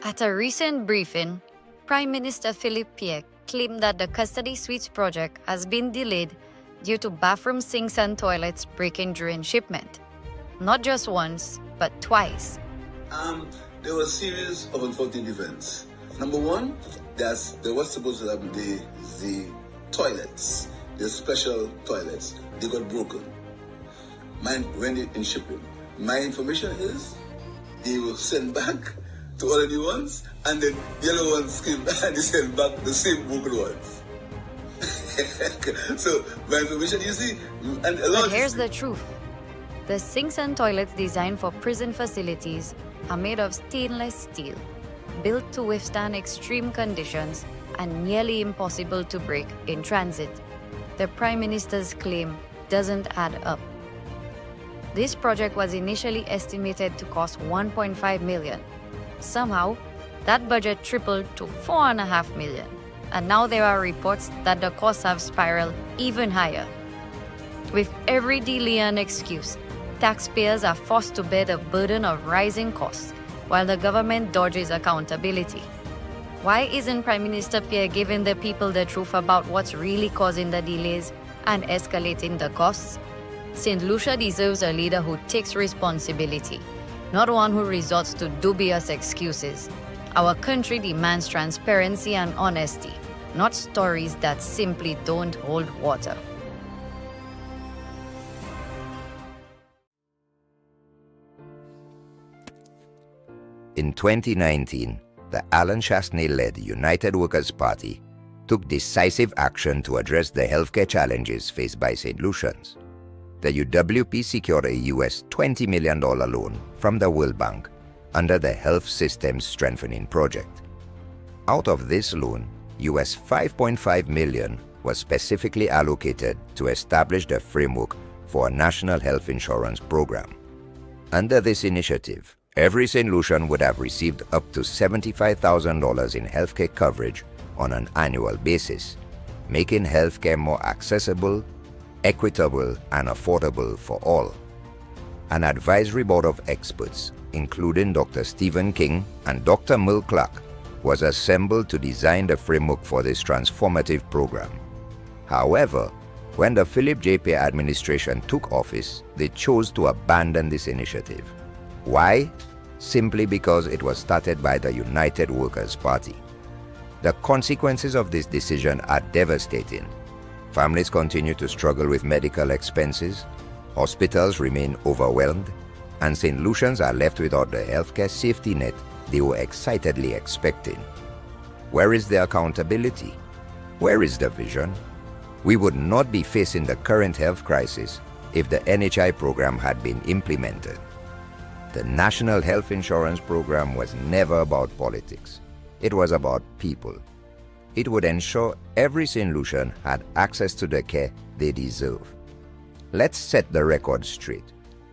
At a recent briefing, Prime Minister Philippe Pierre claimed that the custody suites project has been delayed due to bathroom sinks and toilets breaking during shipment. Not just once, but twice. There were a series of unfortunate events. Number one, there was supposed to have the toilets, the special toilets. They got broken. When in shipping. My information is they were sent back to all the new ones, and then the yellow ones came back and they sent back the same broken ones. So my information, you see, and a lot. But here's the truth. The sinks and toilets designed for prison facilities are made of stainless steel, built to withstand extreme conditions and nearly impossible to break in transit. The Prime Minister's claim doesn't add up. This project was initially estimated to cost $1.5 million. Somehow, that budget tripled to $4.5 million. And now there are reports that the costs have spiraled even higher. With every delay and excuse, taxpayers are forced to bear the burden of rising costs while the government dodges accountability. Why isn't Prime Minister Pierre giving the people the truth about what's really causing the delays and escalating the costs? St. Lucia deserves a leader who takes responsibility, not one who resorts to dubious excuses. Our country demands transparency and honesty, not stories that simply don't hold water. In 2019, the Alan Chasney-led United Workers' Party took decisive action to address the healthcare challenges faced by St. Lucians. The UWP secured a US $20 million loan from the World Bank under the Health Systems Strengthening Project. Out of this loan, US $5.5 million was specifically allocated to establish the framework for a national health insurance program. Under this initiative, every St. Lucian would have received up to $75,000 in healthcare coverage on an annual basis, making healthcare more accessible, equitable, and affordable for all. An advisory board of experts, including Dr. Stephen King and Dr. Merle Clark, was assembled to design the framework for this transformative program. However, when the Philip J. Pierre administration took office, they chose to abandon this initiative. Why? Simply because it was started by the United Workers' Party. The consequences of this decision are devastating. Families continue to struggle with medical expenses, hospitals remain overwhelmed, and St. Lucians are left without the healthcare safety net they were excitedly expecting. Where is the accountability? Where is the vision? We would not be facing the current health crisis if the NHI program had been implemented. The National Health Insurance Program was never about politics. It was about people. It would ensure every St. Lucian had access to the care they deserve. Let's set the record straight.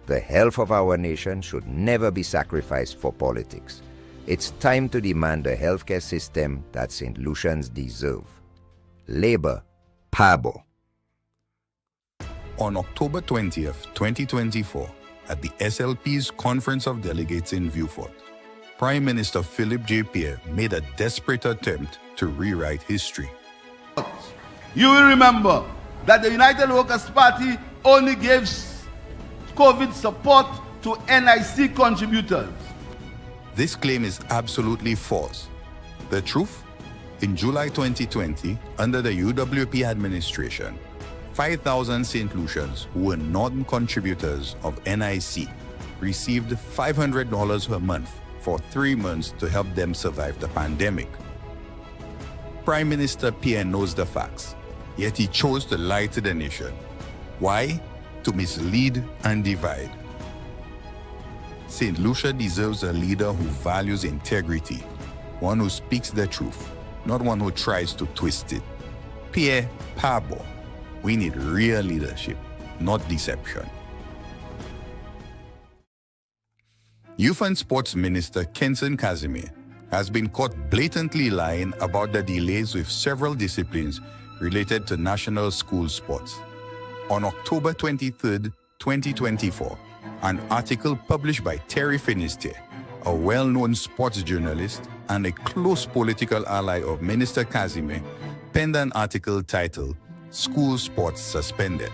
The health of our nation should never be sacrificed for politics. It's time to demand a healthcare system that St. Lucians deserve. Labour, Pabo. On October 20th, 2024, at the SLP's Conference of Delegates in Vieux-Fort, Prime Minister Philippe J. Pierre made a desperate attempt to rewrite history. You will remember that the United Workers' Party only gave COVID support to NIC contributors. This claim is absolutely false. The truth? In July 2020, under the UWP administration, 5,000 St. Lucians who were non-contributors of NIC received $500 per month for 3 months to help them survive the pandemic. Prime Minister Pierre knows the facts, yet he chose to lie to the nation. Why? To mislead and divide. St. Lucia deserves a leader who values integrity, one who speaks the truth, not one who tries to twist it. Pierre, Pabo, we need real leadership, not deception. Youth and Sports Minister Kenson Casimir has been caught blatantly lying about the delays with several disciplines related to national school sports. On October 23, 2024, an article published by Terry Finisterre a well-known sports journalist and a close political ally of Minister Kazime, penned an article titled "School Sports Suspended."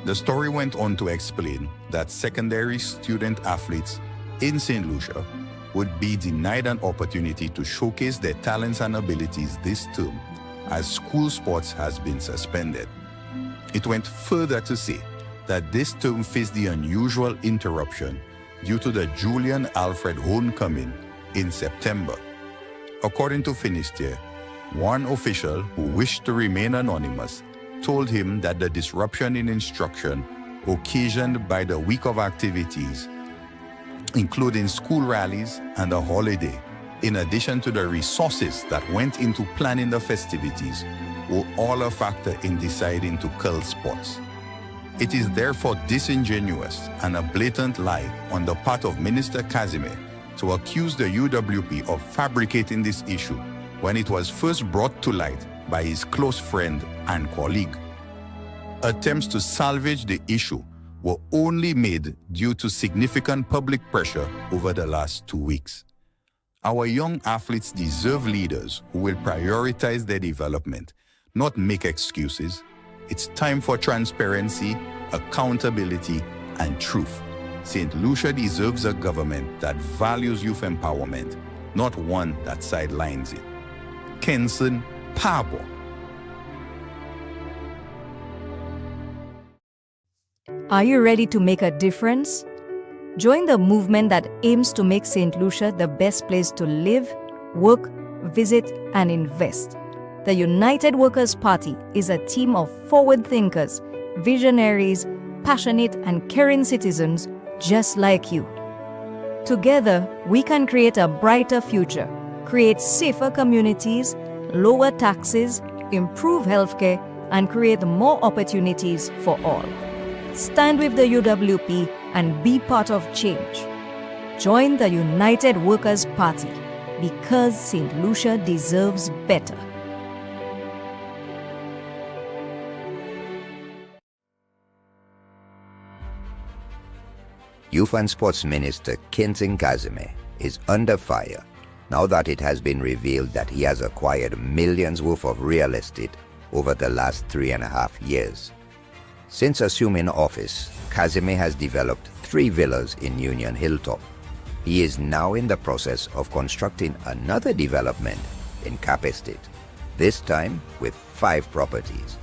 The story went on to explain that secondary student athletes in St. Lucia would be denied an opportunity to showcase their talents and abilities this term, as school sports has been suspended. It went further to say that this term faced the unusual interruption due to the Julian Alfred homecoming in September. According to Finisterre, one official who wished to remain anonymous told him that the disruption in instruction occasioned by the week of activities, including school rallies and a holiday, in addition to the resources that went into planning the festivities, were all a factor in deciding to cull sports. It is therefore disingenuous and a blatant lie on the part of Minister Kazime to accuse the UWP of fabricating this issue when it was first brought to light by his close friend and colleague. Attempts to salvage the issue were only made due to significant public pressure over the last 2 weeks. Our young athletes deserve leaders who will prioritize their development, not make excuses. It's time for transparency, accountability, and truth. St. Lucia deserves a government that values youth empowerment, not one that sidelines it. Kenson Pabo. Are you ready to make a difference? Join the movement that aims to make St. Lucia the best place to live, work, visit, and invest. The United Workers' Party is a team of forward thinkers, visionaries, passionate and caring citizens just like you. Together, we can create a brighter future, create safer communities, lower taxes, improve healthcare, and create more opportunities for all. Stand with the UWP and be part of change. Join the United Workers' Party because St. Lucia deserves better. Youth and Sports Minister Kenson Kazime is under fire now that it has been revealed that he has acquired millions worth of real estate over the last 3.5 years. Since assuming office, Kazime has developed 3 villas in Union Hilltop. He is now in the process of constructing another development in Cap Estate, this time with 5 properties.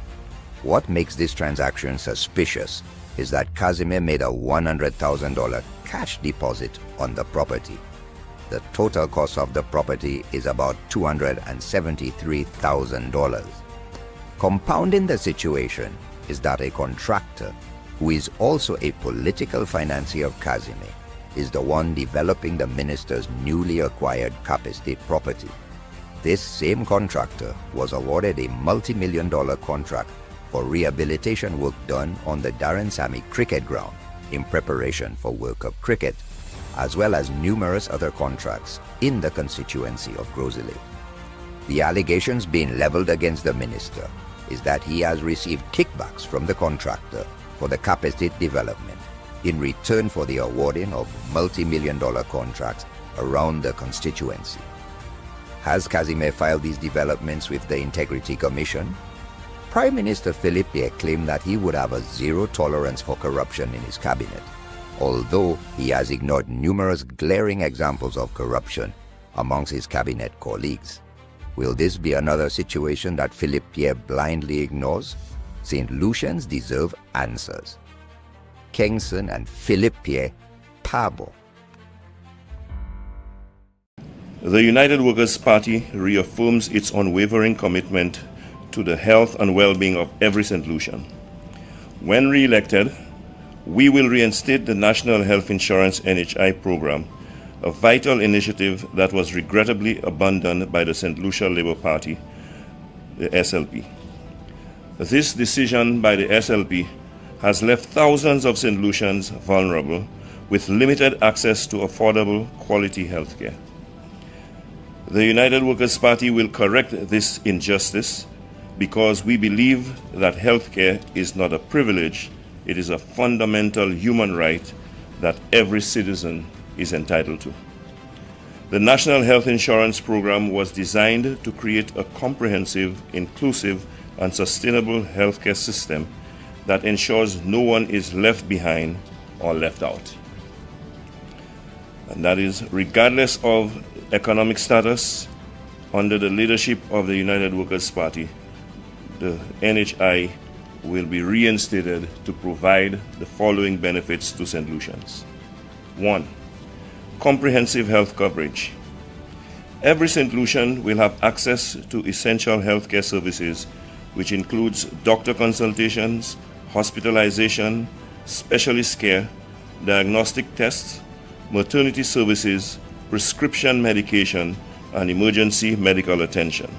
What makes this transaction suspicious is that Kazime made a $100,000 cash deposit on the property. The total cost of the property is about $273,000. Compounding the situation is that a contractor, who is also a political financier of Kazime, is the one developing the minister's newly acquired Cap Estate property. This same contractor was awarded a multi-million-dollar contract for rehabilitation work done on the Darren Sammy cricket ground in preparation for World Cup cricket, as well as numerous other contracts in the constituency of Grosley. The allegations being leveled against the minister is that he has received kickbacks from the contractor for the Cap Estate development in return for the awarding of multi-million-dollar contracts around the constituency. Has Kazime filed these developments with the Integrity Commission? Prime Minister Philippe Pierre claimed that he would have a zero tolerance for corruption in his cabinet, although he has ignored numerous glaring examples of corruption amongst his cabinet colleagues. Will this be another situation that Philippe Pierre blindly ignores? St. Lucians deserve answers. Kenson and Philippe Pierre, Pabo. The United Workers' Party reaffirms its unwavering commitment to the health and well-being of every St. Lucian. When re-elected, we will reinstate the National Health Insurance NHI program, a vital initiative that was regrettably abandoned by the St. Lucia Labour Party, the SLP. This decision by the SLP has left thousands of St. Lucians vulnerable with limited access to affordable quality health care. The United Workers' Party will correct this injustice because we believe that health care is not a privilege, it is a fundamental human right that every citizen is entitled to. The National Health Insurance Program was designed to create a comprehensive, inclusive, and sustainable healthcare system that ensures no one is left behind or left out. And that is regardless of economic status. Under the leadership of the United Workers' Party, the NHI will be reinstated to provide the following benefits to St. Lucians. 1. Comprehensive health coverage. Every St. Lucian will have access to essential healthcare services, which includes doctor consultations, hospitalization, specialist care, diagnostic tests, maternity services, prescription medication, and emergency medical attention.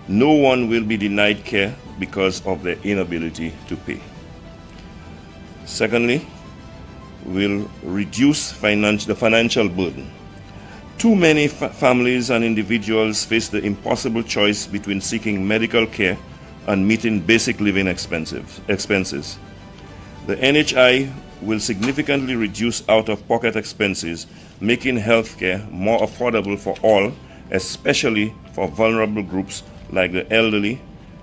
No one will be denied care because of their inability to pay. Secondly, we'll reduce the financial burden. Too many families and individuals face the impossible choice between seeking medical care and meeting basic living expenses. The NHI will significantly reduce out-of-pocket expenses, making healthcare more affordable for all, especially for vulnerable groups like the elderly,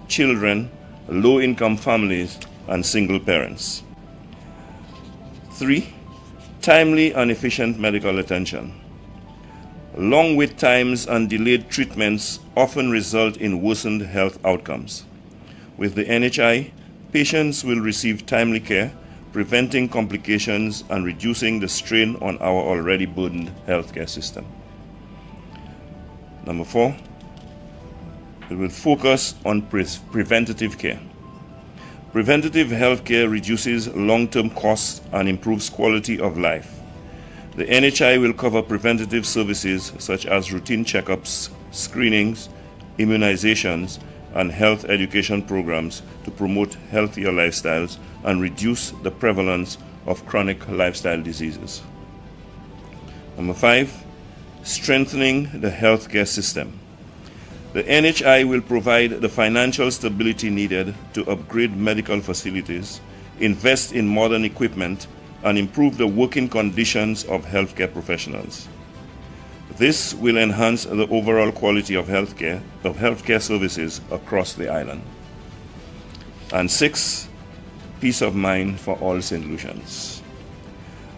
children, low-income families, and single parents. 3. Timely and efficient medical attention. Long wait times and delayed treatments often result in worsened health outcomes. With the NHI, patients will receive timely care, preventing complications and reducing the strain on our already burdened healthcare system. Number 4, it will focus on preventative care. Preventative health care reduces long-term costs and improves quality of life. The NHI will cover preventative services such as routine checkups, screenings, immunizations, and health education programs to promote healthier lifestyles and reduce the prevalence of chronic lifestyle diseases. Number 5, strengthening the healthcare system. The NHI will provide the financial stability needed to upgrade medical facilities, invest in modern equipment, and improve the working conditions of healthcare professionals. This will enhance the overall quality of healthcare services across the island. And 6, peace of mind for all St. Lucians.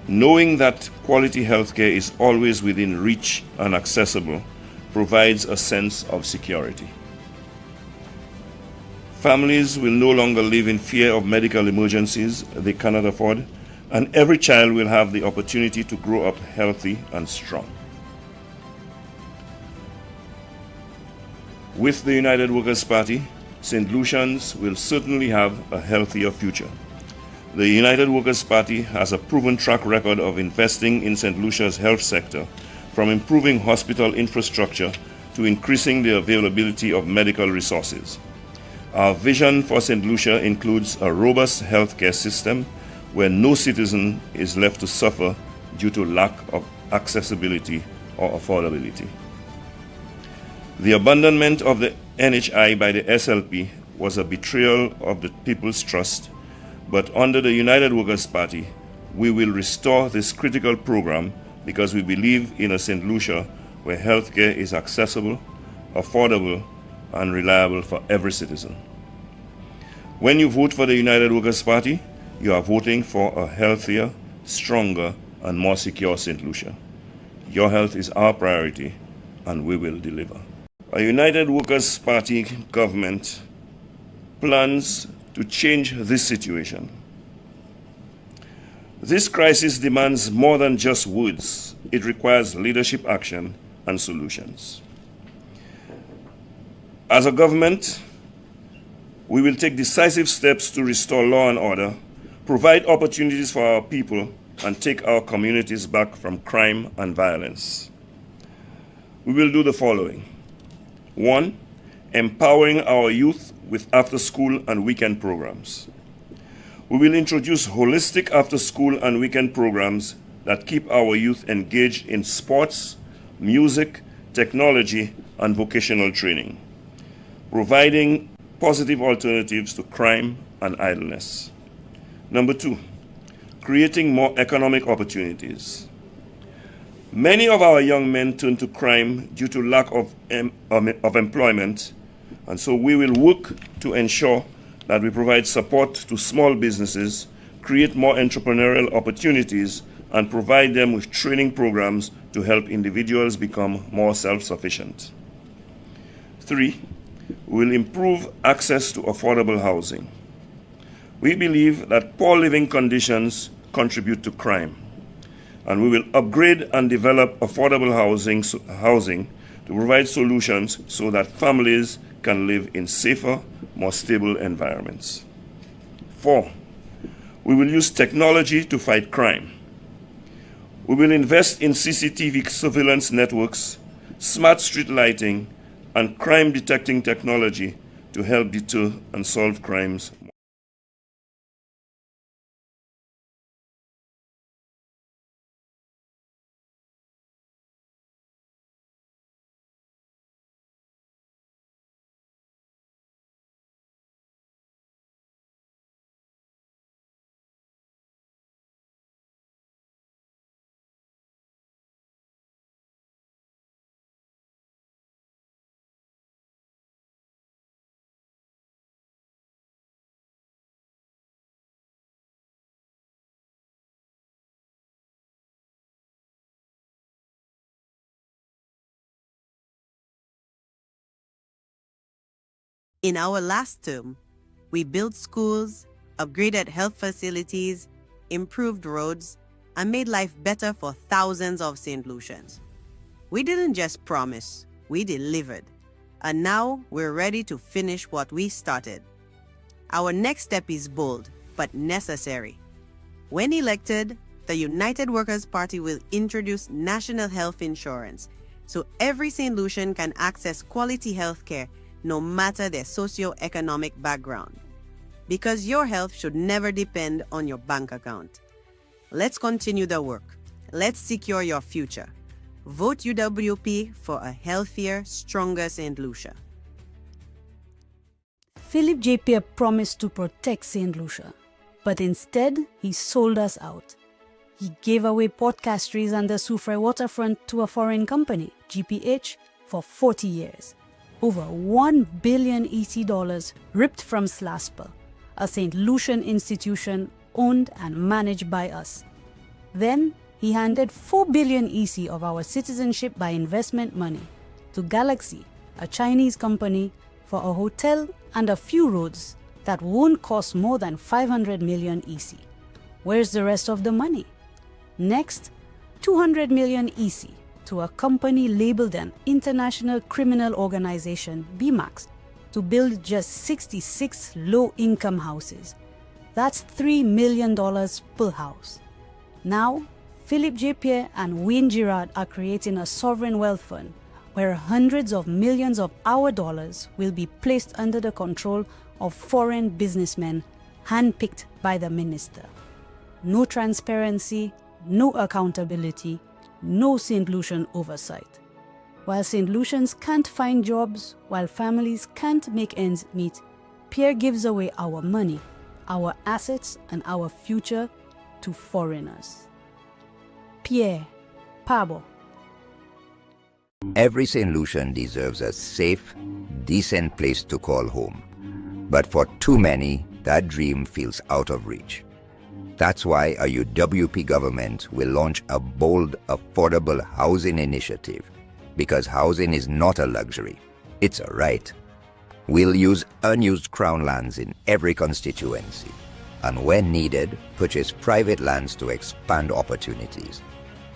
Knowing that quality healthcare is always within reach and accessible provides a sense of security. Families will no longer live in fear of medical emergencies they cannot afford, and every child will have the opportunity to grow up healthy and strong. With the United Workers' Party, St. Lucians will certainly have a healthier future. The United Workers' Party has a proven track record of investing in St. Lucia's health sector, from improving hospital infrastructure to increasing the availability of medical resources. Our vision for St. Lucia includes a robust healthcare system where no citizen is left to suffer due to lack of accessibility or affordability. The abandonment of the NHI by the SLP was a betrayal of the people's trust, but under the United Workers' Party, we will restore this critical program because we believe in a St. Lucia where healthcare is accessible, affordable, and reliable for every citizen. When you vote for the United Workers' Party, you are voting for a healthier, stronger, and more secure St. Lucia. Your health is our priority, and we will deliver. A United Workers' Party government plans to change this situation. This crisis demands more than just words. It requires leadership action and solutions. As a government, we will take decisive steps to restore law and order, provide opportunities for our people, and take our communities back from crime and violence. We will do the following. 1, empowering our youth with after-school and weekend programs. We will introduce holistic after-school and weekend programs that keep our youth engaged in sports, music, technology, and vocational training, providing positive alternatives to crime and idleness. Number 2, creating more economic opportunities. Many of our young men turn to crime due to lack of employment, and so we will work to ensure that we provide support to small businesses, create more entrepreneurial opportunities, and provide them with training programs to help individuals become more self-sufficient. 3, we will improve access to affordable housing. We believe that poor living conditions contribute to crime, and we will upgrade and develop affordable housing to provide solutions so that families can live in safer, more stable environments. 4, we will use technology to fight crime. We will invest in CCTV surveillance networks, smart street lighting, and crime detecting technology to help deter and solve crimes. In our last term, we built schools, upgraded health facilities, improved roads, and made life better for thousands of St. Lucians. We didn't just promise, we delivered. And now we're ready to finish what we started. Our next step is bold, but necessary. When elected, the United Workers' Party will introduce national health insurance so every St. Lucian can access quality health care no matter their socio-economic background. Because your health should never depend on your bank account. Let's continue the work. Let's secure your future. Vote UWP for a healthier, stronger St. Lucia. Philip J. Pierre promised to protect St. Lucia, but instead he sold us out. He gave away Port Castries and the Soufrière waterfront to a foreign company, GPH, for 40 years. Over 1 billion EC dollars ripped from SLASPA, a St. Lucian institution owned and managed by us. Then he handed 4 billion EC of our citizenship by investment money to Galaxy, a Chinese company, for a hotel and a few roads that won't cost more than 500 million EC. Where's the rest of the money? Next, 200 million EC to a company labeled an International Criminal Organization, BMAX, to build just 66 low-income houses. That's $3 million per house. Now, Philip J. Pierre and Wayne Girard are creating a sovereign wealth fund where hundreds of millions of our dollars will be placed under the control of foreign businessmen handpicked by the minister. No transparency, no accountability, no St. Lucian oversight. While St. Lucians can't find jobs, while families can't make ends meet, Pierre gives away our money, our assets, and our future to foreigners. Pierre, Pabo. Every St. Lucian deserves a safe, decent place to call home. But for too many, that dream feels out of reach. That's why a UWP government will launch a bold, affordable housing initiative. Because housing is not a luxury, it's a right. We'll use unused crown lands in every constituency, and when needed, purchase private lands to expand opportunities.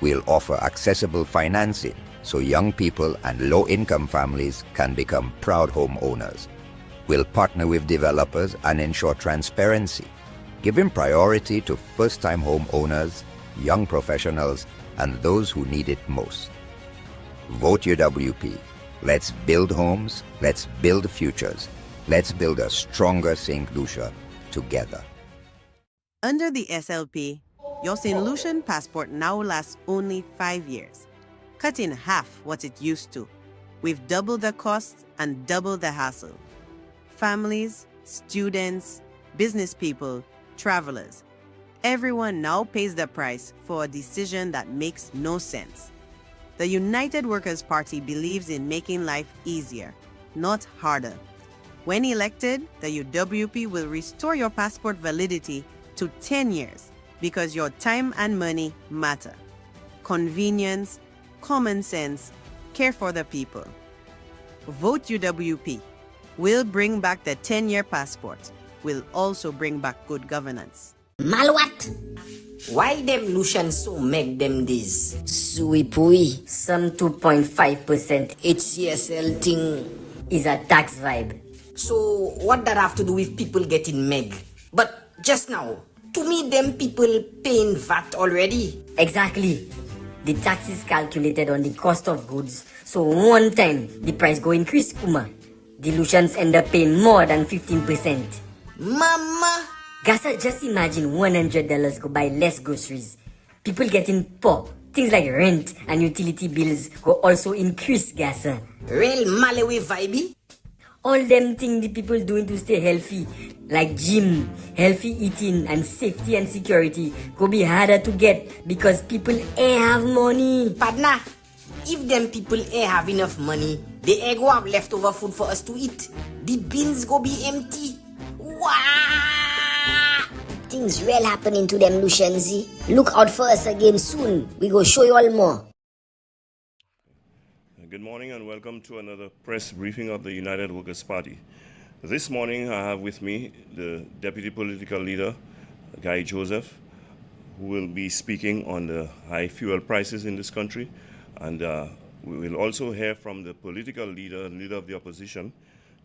We'll offer accessible financing so young people and low-income families can become proud homeowners. We'll partner with developers and ensure transparency, giving priority to first-time homeowners, young professionals, and those who need it most. Vote UWP. Let's build homes, let's build futures, let's build a stronger St. Lucia together. Under the SLP, your St. Lucian passport now lasts only 5 years, cutting half what it used to. We've doubled the costs and doubled the hassle. Families, students, business people, travelers, everyone now pays the price for a decision that makes no sense. The United Workers' Party believes in making life easier, not harder. When elected, the UWP will restore your passport validity to 10 years because your time and money matter. Convenience, common sense, care for the people. Vote UWP. We'll bring back the 10-year passport. We'll also bring back good governance. Malwat? Why them Lucian so make them this? Suipui. Some 2.5% HCSL thing is a tax vibe. So what that have to do with people getting meg? But just now, to me them people paying VAT already. Exactly. The tax is calculated on the cost of goods. So one time the price go increase, Kuma. The Lucians end up paying more than 15%. Mama! Gasa, just imagine $100 go buy less groceries. People getting poor. Things like rent and utility bills go also increase, Gasa. Real Malawi vibe? All them things the people doing to stay healthy, like gym, healthy eating, and safety and security, go be harder to get because people ain't have money. Partner, if them people ain't have enough money, they ain't go have leftover food for us to eat. The bins go be empty. Wow! Things real happening to them, Lucianzi. Look out for us again soon. We go show you all more. Good morning and welcome to another press briefing of the United Workers' Party. This morning I have with me the Deputy Political Leader, Guy Joseph, who will be speaking on the high fuel prices in this country. And we will also hear from the political leader of the opposition,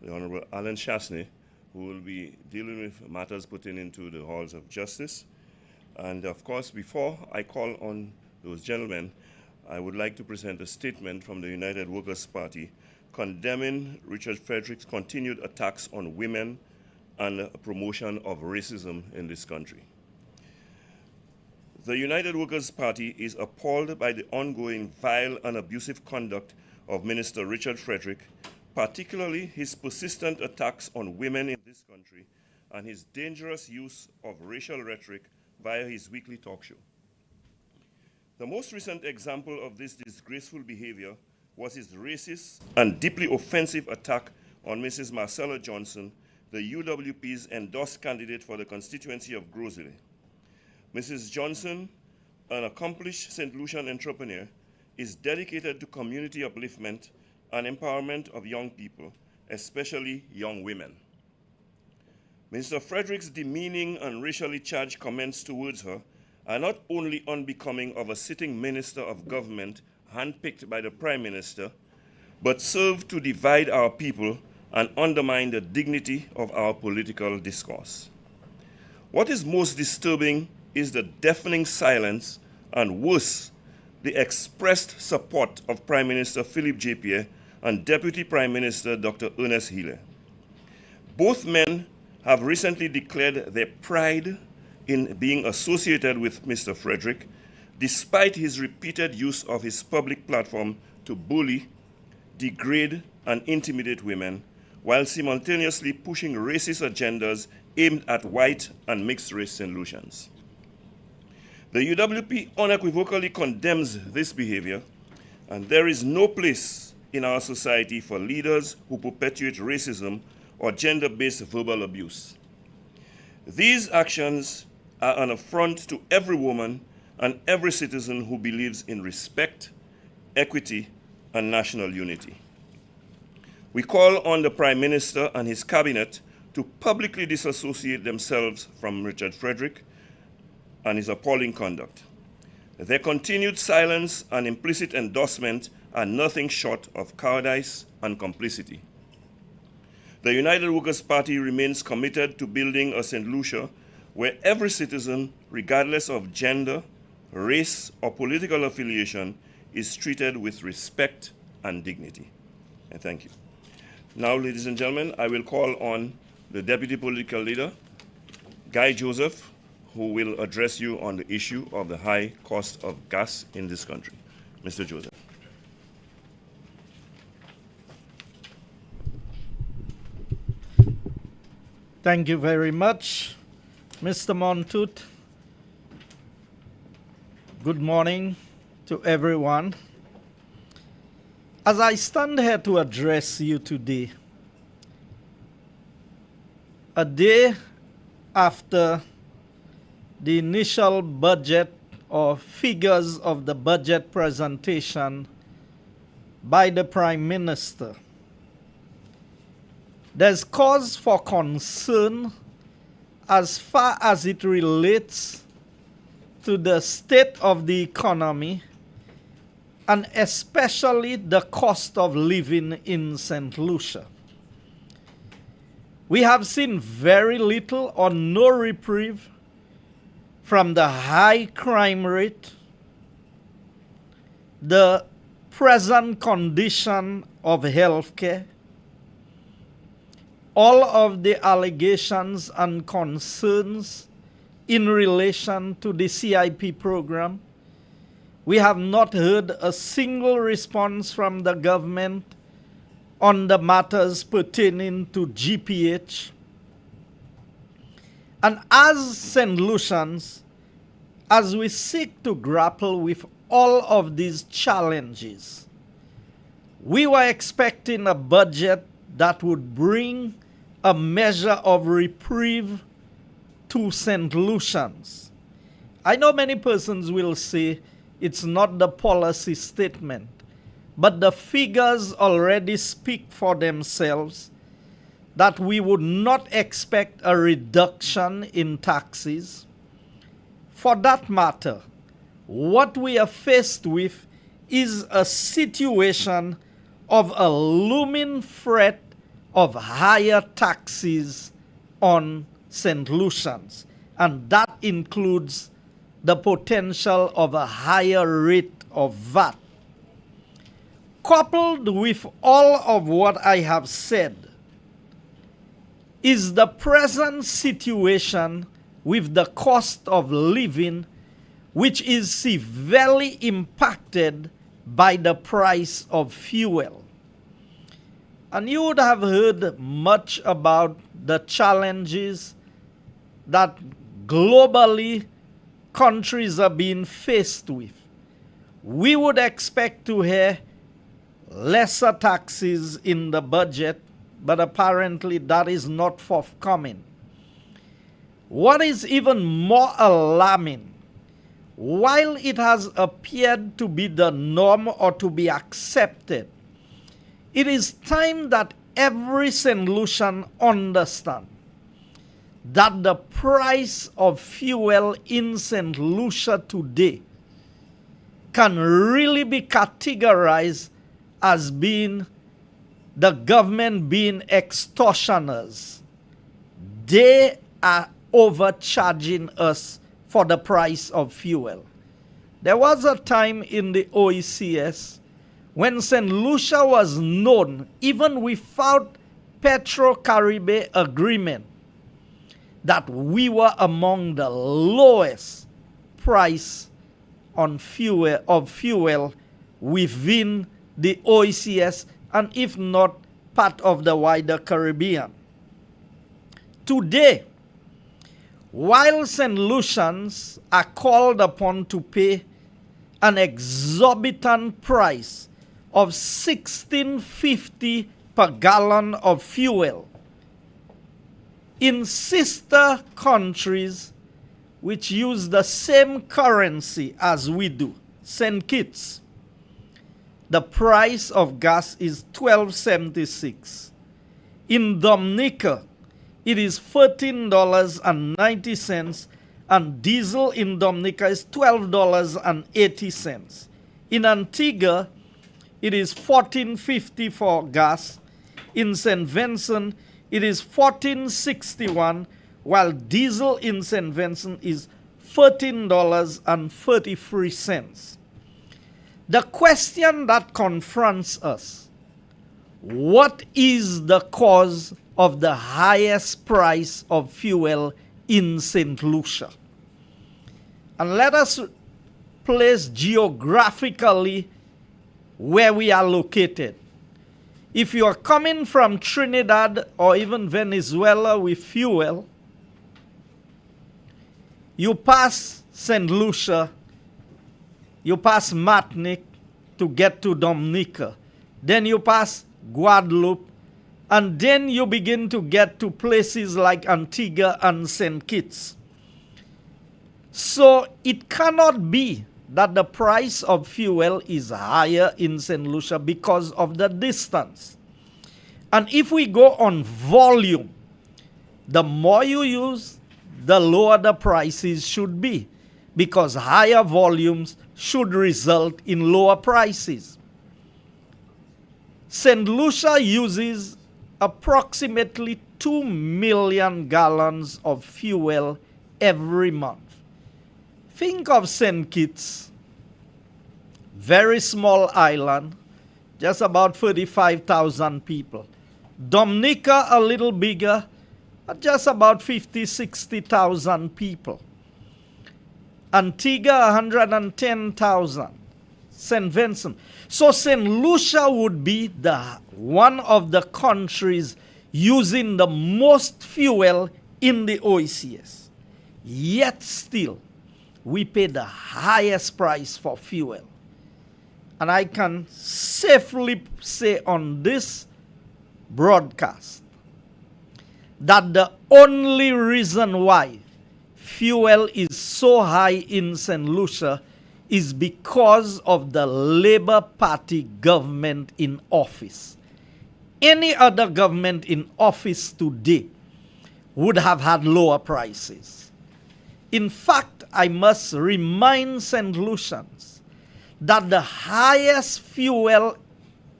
the Honorable Alan Chasney, who will be dealing with matters putting into the halls of justice. And of course, before I call on those gentlemen, I would like to present a statement from the United Workers' Party condemning Richard Frederick's continued attacks on women and the promotion of racism in this country. The United Workers' Party is appalled by the ongoing vile and abusive conduct of Minister Richard Frederick, particularly his persistent attacks on women in this country and his dangerous use of racial rhetoric via his weekly talk show. The most recent example of this disgraceful behavior was his racist and deeply offensive attack on Mrs. Marcella Johnson, the UWP's endorsed candidate for the constituency of Grosley. Mrs. Johnson, an accomplished St. Lucian entrepreneur, is dedicated to community upliftment and empowerment of young people, especially young women. Mr. Frederick's demeaning and racially charged comments towards her are not only unbecoming of a sitting minister of government handpicked by the Prime Minister, but serve to divide our people and undermine the dignity of our political discourse. What is most disturbing is the deafening silence and worse, the expressed support of Prime Minister Philip J. Pierre and Deputy Prime Minister Dr. Ernest Hille. Both men have recently declared their pride in being associated with Mr. Frederick, despite his repeated use of his public platform to bully, degrade, and intimidate women, while simultaneously pushing racist agendas aimed at white and mixed-race St. Lucians. The UWP unequivocally condemns this behavior, and there is no place in our society for leaders who perpetuate racism or gender-based verbal abuse. These actions are an affront to every woman and every citizen who believes in respect, equity, and national unity. We call on the Prime Minister and his cabinet to publicly disassociate themselves from Richard Frederick and his appalling conduct. Their continued silence and implicit endorsement are nothing short of cowardice and complicity. The United Workers' Party remains committed to building a St. Lucia where every citizen, regardless of gender, race, or political affiliation, is treated with respect and dignity. And thank you. Now, ladies and gentlemen, I will call on the Deputy Political Leader, Guy Joseph, who will address you on the issue of the high cost of gas in this country. Mr. Joseph. Thank you very much, Mr. Montut. Good morning to everyone. As I stand here to address you today, a day after the initial budget or figures of the budget presentation by the Prime Minister, there's cause for concern as far as it relates to the state of the economy and especially the cost of living in St. Lucia. We have seen very little or no reprieve from the high crime rate, the present condition of healthcare, all of the allegations and concerns in relation to the CIP program. We have not heard a single response from the government on the matters pertaining to GPH. And as St. Lucians, as we seek to grapple with all of these challenges, we were expecting a budget that would bring a measure of reprieve to St. Lucians. I know many persons will say it's not the policy statement, but the figures already speak for themselves that we would not expect a reduction in taxes. For that matter, what we are faced with is a situation of a looming threat of higher taxes on St. Lucians, and that includes the potential of a higher rate of VAT. Coupled with all of what I have said is the present situation with the cost of living, which is severely impacted by the price of fuel. And you would have heard much about the challenges that globally countries are being faced with. We would expect to hear lesser taxes in the budget, but apparently that is not forthcoming. What is even more alarming, while it has appeared to be the norm or to be accepted, it is time that every St. Lucian understand that the price of fuel in St. Lucia today can really be categorized as being the government being extortioners. They are overcharging us for the price of fuel. There was a time in the OECS when St. Lucia was known, even without Petro-Caribe agreement, that we were among the lowest price on fuel within the OECS, and if not part of the wider Caribbean. Today, while St. Lucians are called upon to pay an exorbitant price of $16.50 per gallon of fuel, in sister countries which use the same currency as we do, St. Kitts, the price of gas is $12.76. In Dominica, it is $13.90, and diesel in Dominica is $12.80. In Antigua, it is $14.50 for gas. In St. Vincent, it is $14.61, while diesel in St. Vincent is $13.33. The question that confronts us, what is the cause of the highest price of fuel in St. Lucia? And let us place geographically where we are located. If you are coming from Trinidad or even Venezuela with fuel, you pass St. Lucia, you pass Martinique to get to Dominica. then you pass Guadeloupe, and then you begin to get to places like Antigua and St. Kitts. So it cannot be that the price of fuel is higher in St. Lucia because of the distance. And if we go on volume, the more you use, the lower the prices should be, because higher volumes should result in lower prices. St. Lucia uses approximately 2 million gallons of fuel every month. Think of St. Kitts, very small island, just about 35,000 people. Dominica, a little bigger, just about 60,000 people. Antigua, 110,000. St. Vincent. So St. Lucia would be one of the countries using the most fuel in the OECS. Yet still, we pay the highest price for fuel. And I can safely say on this broadcast that the only reason why fuel is so high in St. Lucia is because of the Labour Party government in office. Any other government in office today would have had lower prices. In fact, I must remind St. Lucians that the highest fuel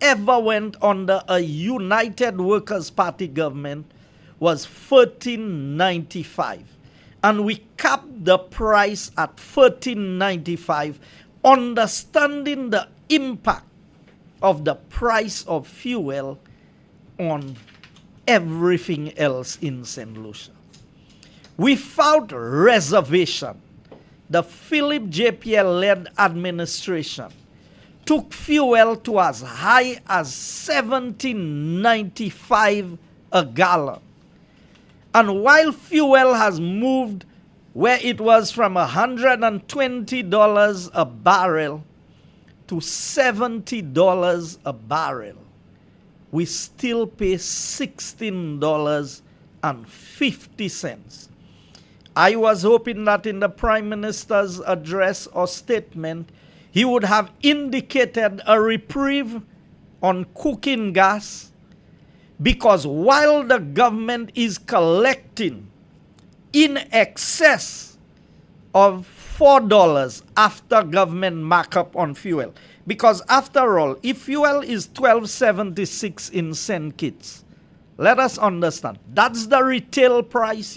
ever went under a United Workers' Party government was $13.95. And we capped the price at $13.95, understanding the impact of the price of fuel on everything else in St. Lucia. Without reservation, the Philip JPL-led administration took fuel to as high as $17.95 a gallon. And while fuel has moved where it was from $120 a barrel to $70 a barrel, we still pay $16.50. I was hoping that in the Prime Minister's address or statement, he would have indicated a reprieve on cooking gas, because while the government is collecting in excess of $4 after government markup on fuel, because after all, if fuel is $12.76 in St. Kitts, let us understand, that's the retail price,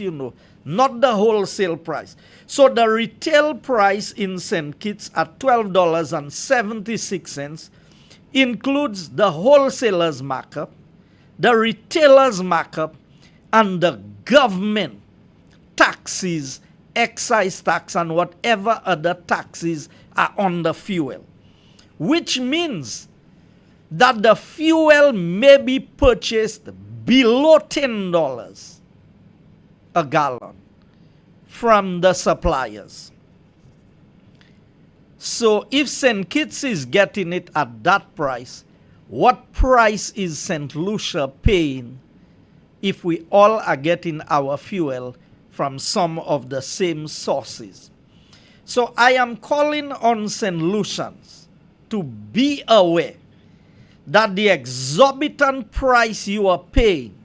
not the wholesale price. So the retail price in St. Kitts at $12.76 includes the wholesaler's markup, the retailer's markup, and the government taxes, excise tax, and whatever other taxes are on the fuel. Which means that the fuel may be purchased below $10 a gallon from the suppliers. So if St. Kitts is getting it at that price, what price is St. Lucia paying if we all are getting our fuel from some of the same sources? So I am calling on St. Lucians to be aware that the exorbitant price you are paying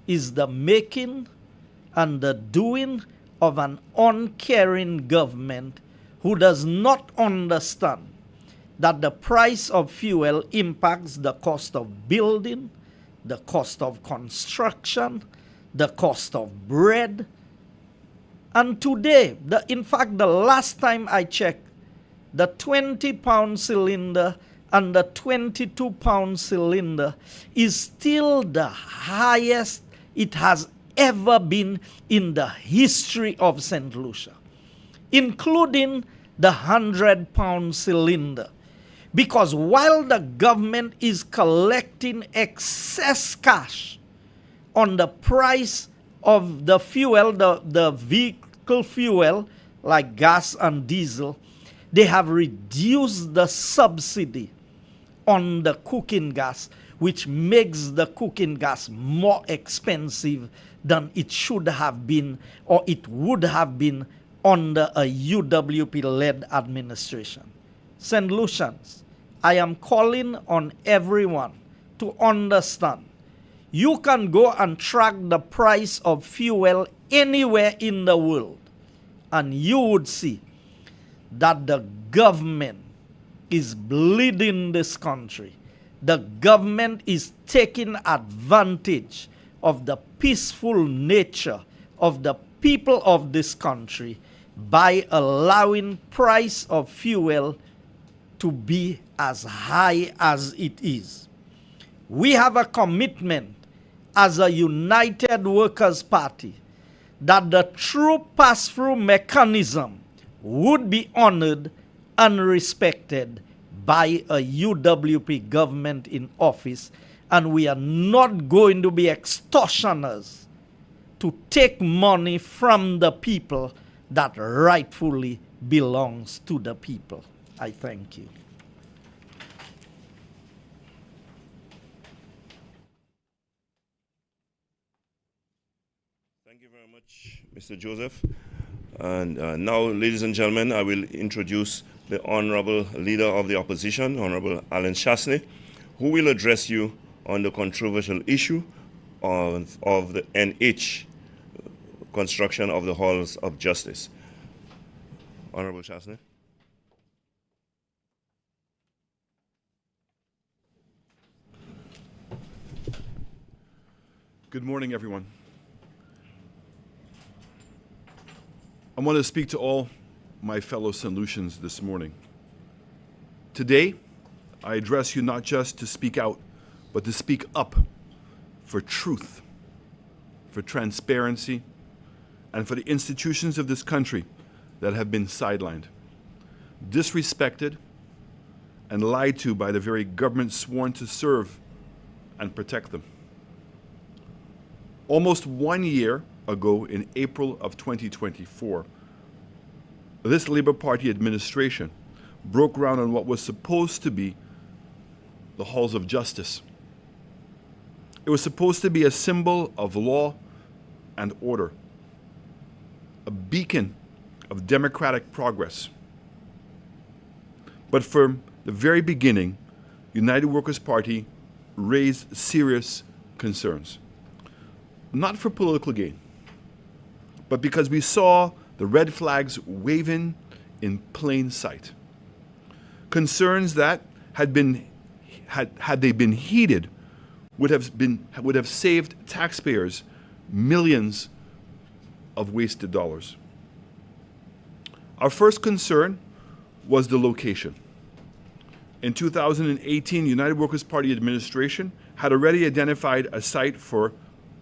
is the making and the doing of an uncaring government who does not understand that the price of fuel impacts the cost of building, the cost of construction, the cost of bread. And today, in fact, the last time I checked, the 20-pound cylinder and the 22-pound cylinder is still the highest it has ever been in the history of St. Lucia, including the 100-pound cylinder. Because while the government is collecting excess cash on the price of the fuel, the vehicle fuel, like gas and diesel, they have reduced the subsidy on the cooking gas, which makes the cooking gas more expensive than it should have been or it would have been under a UWP-led administration. St. Lucians, I am calling on everyone to understand you can go and track the price of fuel anywhere in the world, and you would see that the government is bleeding this country. The government is taking advantage of the peaceful nature of the people of this country by allowing price of fuel to be as high as it is. We have a commitment as a United Workers' Party that the true pass-through mechanism would be honored and respected by a UWP government in office, and we are not going to be extortioners to take money from the people that rightfully belongs to the people. I thank you. Thank you very much, Mr. Joseph. And now, ladies and gentlemen, I will introduce the Honorable Leader of the Opposition, Honorable Alan Chasney, who will address you on the controversial issue of the NH construction of the Halls of Justice. Honorable Chasney. Good morning, everyone. I want to speak to all my fellow St. Lucians this morning. Today, I address you not just to speak out, but to speak up for truth, for transparency, and for the institutions of this country that have been sidelined, disrespected, and lied to by the very government sworn to serve and protect them. Almost 1 year ago, in April of 2024, this Labour Party administration broke ground on what was supposed to be the Halls of Justice. It was supposed to be a symbol of law and order, a beacon of democratic progress. But from the very beginning, United Workers' Party raised serious concerns. Not for political gain, but because we saw the red flags waving in plain sight. Concerns that had they been heeded would have saved taxpayers millions of wasted dollars. Our first concern was the location. In 2018, United Workers' Party administration had already identified a site for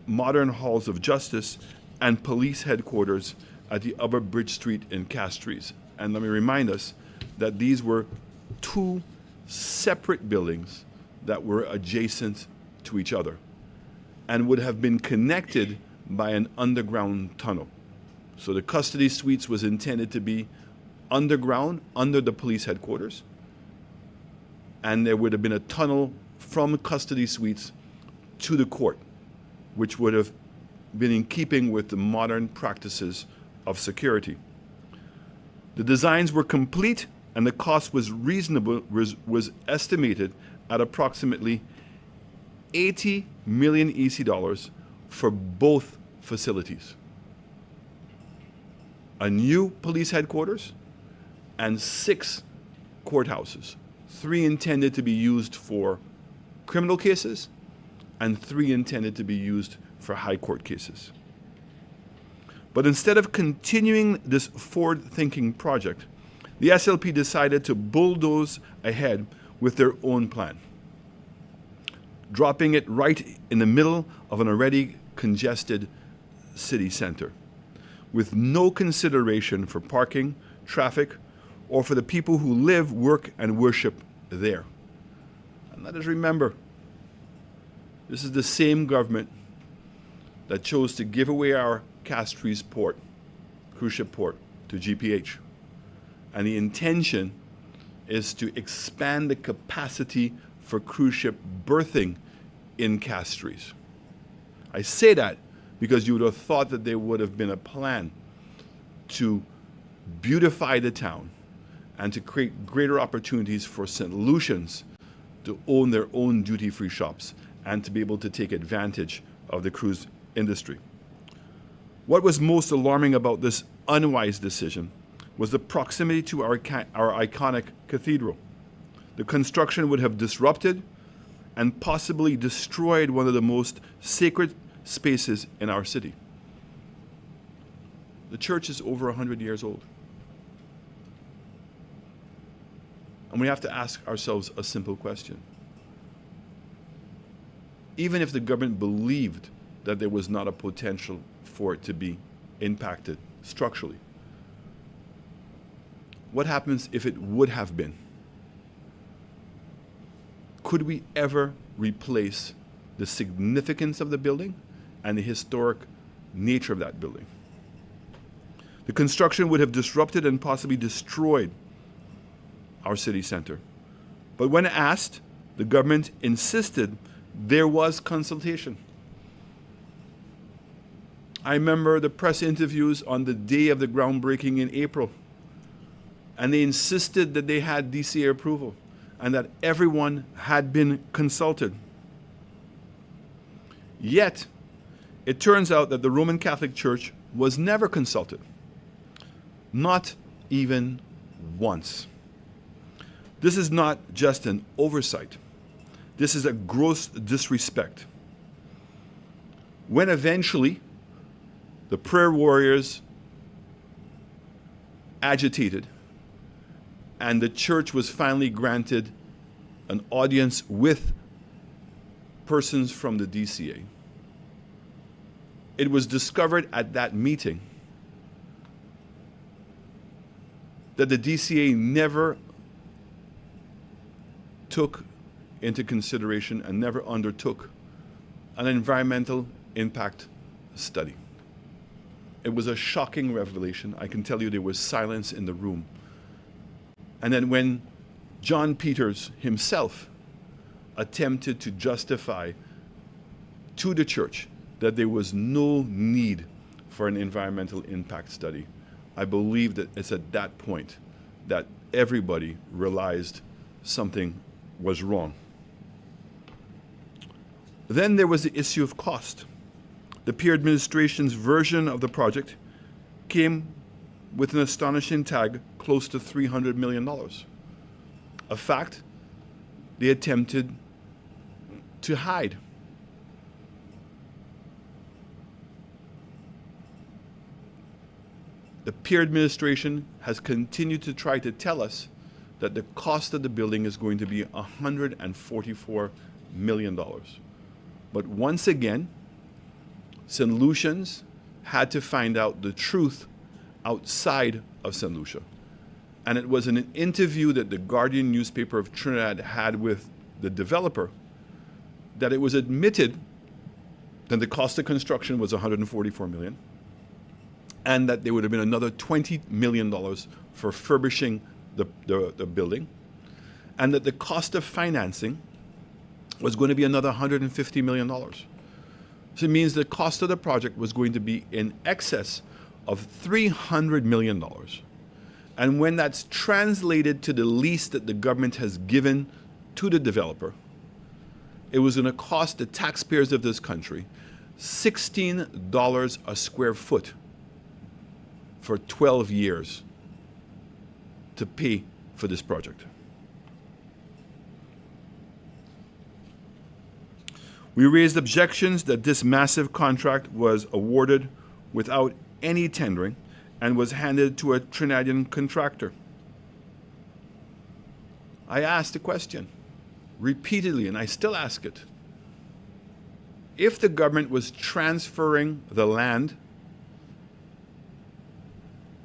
modern halls of justice and police headquarters at the Upper Bridge Street in Castries. And let me remind us that these were two separate buildings that were adjacent to each other and would have been connected by an underground tunnel. So the custody suites was intended to be underground, under the police headquarters, and there would have been a tunnel from custody suites to the court, which would have been in keeping with the modern practices of security. The designs were complete and the cost was reasonable, was estimated at approximately 80 million EC dollars for both facilities. A new police headquarters and 6 courthouses, 3 intended to be used for criminal cases and 3 intended to be used for high court cases. But instead of continuing this forward-thinking project, the SLP decided to bulldoze ahead with their own plan, dropping it right in the middle of an already congested city center, with no consideration for parking, traffic, or for the people who live, work, and worship there. And let us remember, this is the same government that chose to give away our Castries port, cruise ship port, to GPH. And the intention is to expand the capacity for cruise ship berthing in Castries. I say that because you would have thought that there would have been a plan to beautify the town and to create greater opportunities for St. Lucians to own their own duty-free shops and to be able to take advantage of the cruise industry. What was most alarming about this unwise decision was the proximity to our iconic cathedral. The construction would have disrupted and possibly destroyed one of the most sacred spaces in our city. The church is over 100 years old. And we have to ask ourselves a simple question. Even if the government believed that there was not a potential for it to be impacted structurally, what happens if it would have been? Could we ever replace the significance of the building and the historic nature of that building? The construction would have disrupted and possibly destroyed our city center. But when asked, the government insisted there was consultation. I remember the press interviews on the day of the groundbreaking in April, and they insisted that they had DCA approval and that everyone had been consulted. Yet, it turns out that the Roman Catholic Church was never consulted. Not even once. This is not just an oversight. This is a gross disrespect. When eventually the prayer warriors agitated and the church was finally granted an audience with persons from the DCA, it was discovered at that meeting that the DCA never took into consideration and never undertook an environmental impact study. It was a shocking revelation. I can tell you there was silence in the room. And then when John Peters himself attempted to justify to the church that there was no need for an environmental impact study, I believe that it's at that point that everybody realized something was wrong. Then there was the issue of cost. The peer administration's version of the project came with an astonishing tag close to $300 million. A fact they attempted to hide. The peer administration has continued to try to tell us that the cost of the building is going to be $144 million. But once again, St. Lucians had to find out the truth outside of St. Lucia. And it was in an interview that the Guardian newspaper of Trinidad had with the developer that it was admitted that the cost of construction was $144 million and that there would have been another $20 million for furbishing the building, and that the cost of financing was going to be another $150 million. So it means the cost of the project was going to be in excess of $300 million. And when that's translated to the lease that the government has given to the developer, it was going to cost the taxpayers of this country $16 a square foot for 12 years to pay for this project. We raised objections that this massive contract was awarded without any tendering and was handed to a Trinidadian contractor. I asked the question repeatedly, and I still ask it. If the government was transferring the land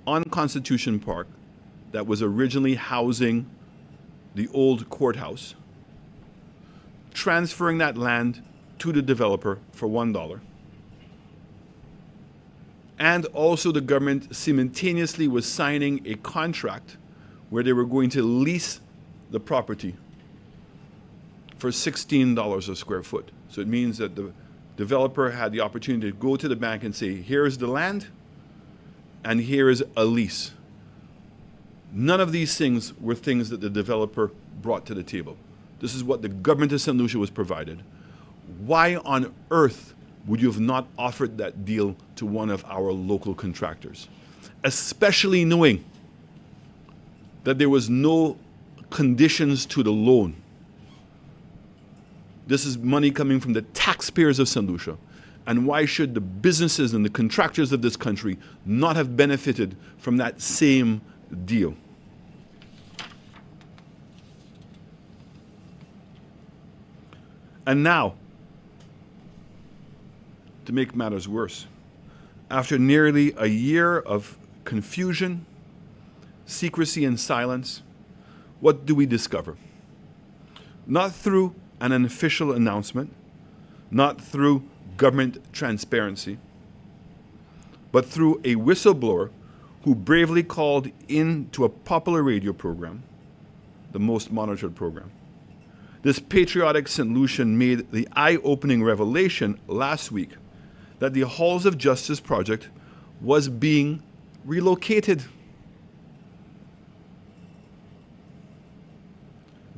on Constitution Park that was originally housing the old courthouse, transferring that land to the developer for $1, and also the government simultaneously was signing a contract where they were going to lease the property for $16 a square foot. So it means that the developer had the opportunity to go to the bank and say, here's the land, and here is a lease. None of these things were things that the developer brought to the table. This is what the government of St. Lucia was provided. Why on earth would you have not offered that deal to one of our local contractors? Especially knowing that there was no conditions to the loan. This is money coming from the taxpayers of St. Lucia. And why should the businesses and the contractors of this country not have benefited from that same deal? And now, to make matters worse, after nearly a year of confusion, secrecy, and silence, what do we discover? Not through an official announcement, not through government transparency, but through a whistleblower who bravely called in to a popular radio program, the most monitored program. This patriotic St. Lucian made the eye-opening revelation last week that the Halls of Justice project was being relocated.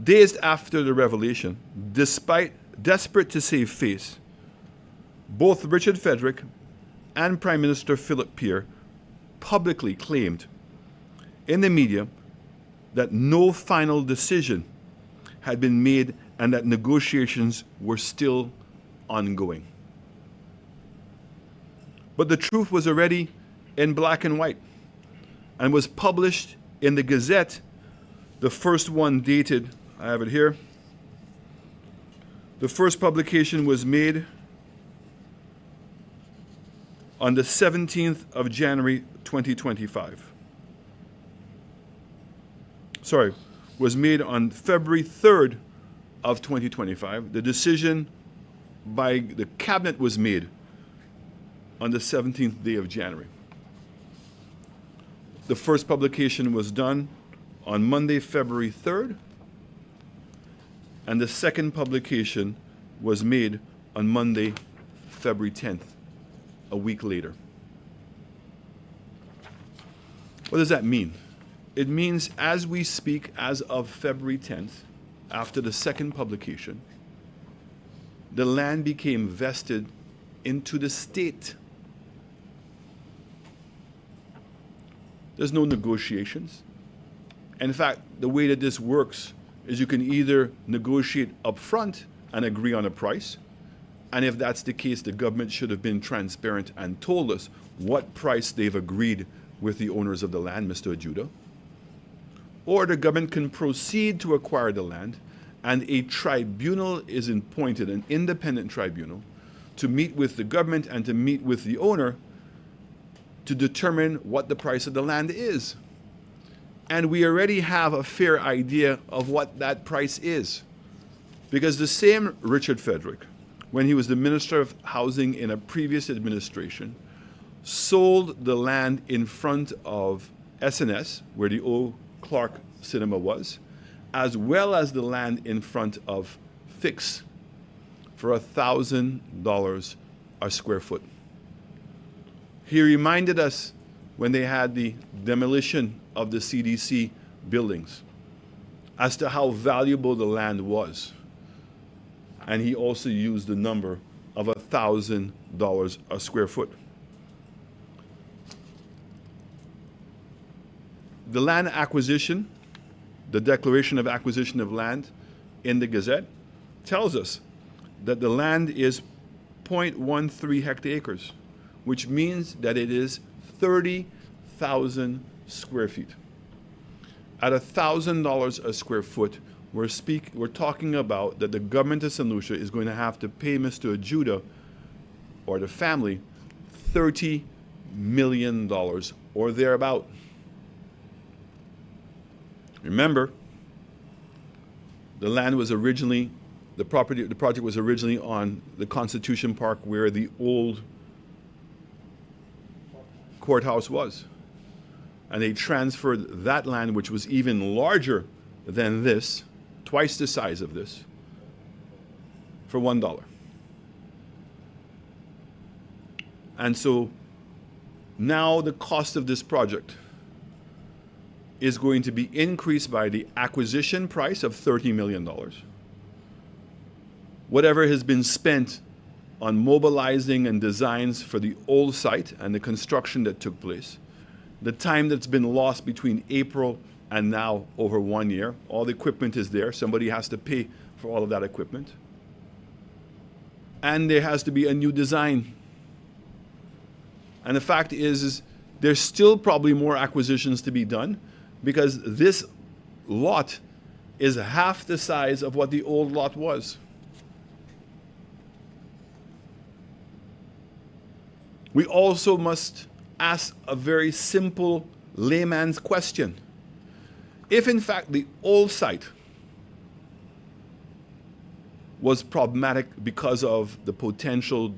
Days after the revelation, despite desperate to save face, both Richard Frederick and Prime Minister Philip Pierre publicly claimed in the media that no final decision had been made and that negotiations were still ongoing. But the truth was already in black and white and was published in the Gazette, the first one dated, I have it here. The first publication was made on the 17th of January 2025. Sorry, was made on February 3rd of 2025. The decision by the cabinet was made on the 17th day of January. The first publication was done on Monday, February 3rd, and the second publication was made on Monday, February 10th, a week later. What does that mean? It means as we speak, as of February 10th, after the second publication, the land became vested into the state. There's no negotiations. In fact, the way that this works is you can either negotiate up front and agree on a price, and if that's the case, the government should have been transparent and told us what price they've agreed with the owners of the land, Mr. Ajuda. Or the government can proceed to acquire the land, and a tribunal is appointed, an independent tribunal, to meet with the government and to meet with the owner to determine what the price of the land is. And we already have a fair idea of what that price is. Because the same Richard Frederick, when he was the Minister of Housing in a previous administration, sold the land in front of SNS, where the old Clark Cinema was, as well as the land in front of Fix for $1,000 a square foot. He reminded us when they had the demolition of the CDC buildings as to how valuable the land was. And he also used the number of $1,000 a square foot. The land acquisition, the declaration of acquisition of land in the Gazette, tells us that the land is 0.13 hectares, which means that it is 30,000 square feet. At $1,000 a square foot, we're talking about that the government of St. Lucia is going to have to pay Mr. Ajuda or the family $30 million or thereabout. Remember, the land was originally, the project was originally on the Constitution Park where the old courthouse was. And they transferred that land, which was even larger than this, twice the size of this, for $1. And so now the cost of this project is going to be increased by the acquisition price of $30 million. Whatever has been spent on mobilizing and designs for the old site and the construction that took place, the time that's been lost between April and now over 1 year, all the equipment is there. Somebody has to pay for all of that equipment. And there has to be a new design. And the fact is there's still probably more acquisitions to be done because this lot is half the size of what the old lot was. We also must ask a very simple layman's question. If in fact the old site was problematic because of the potential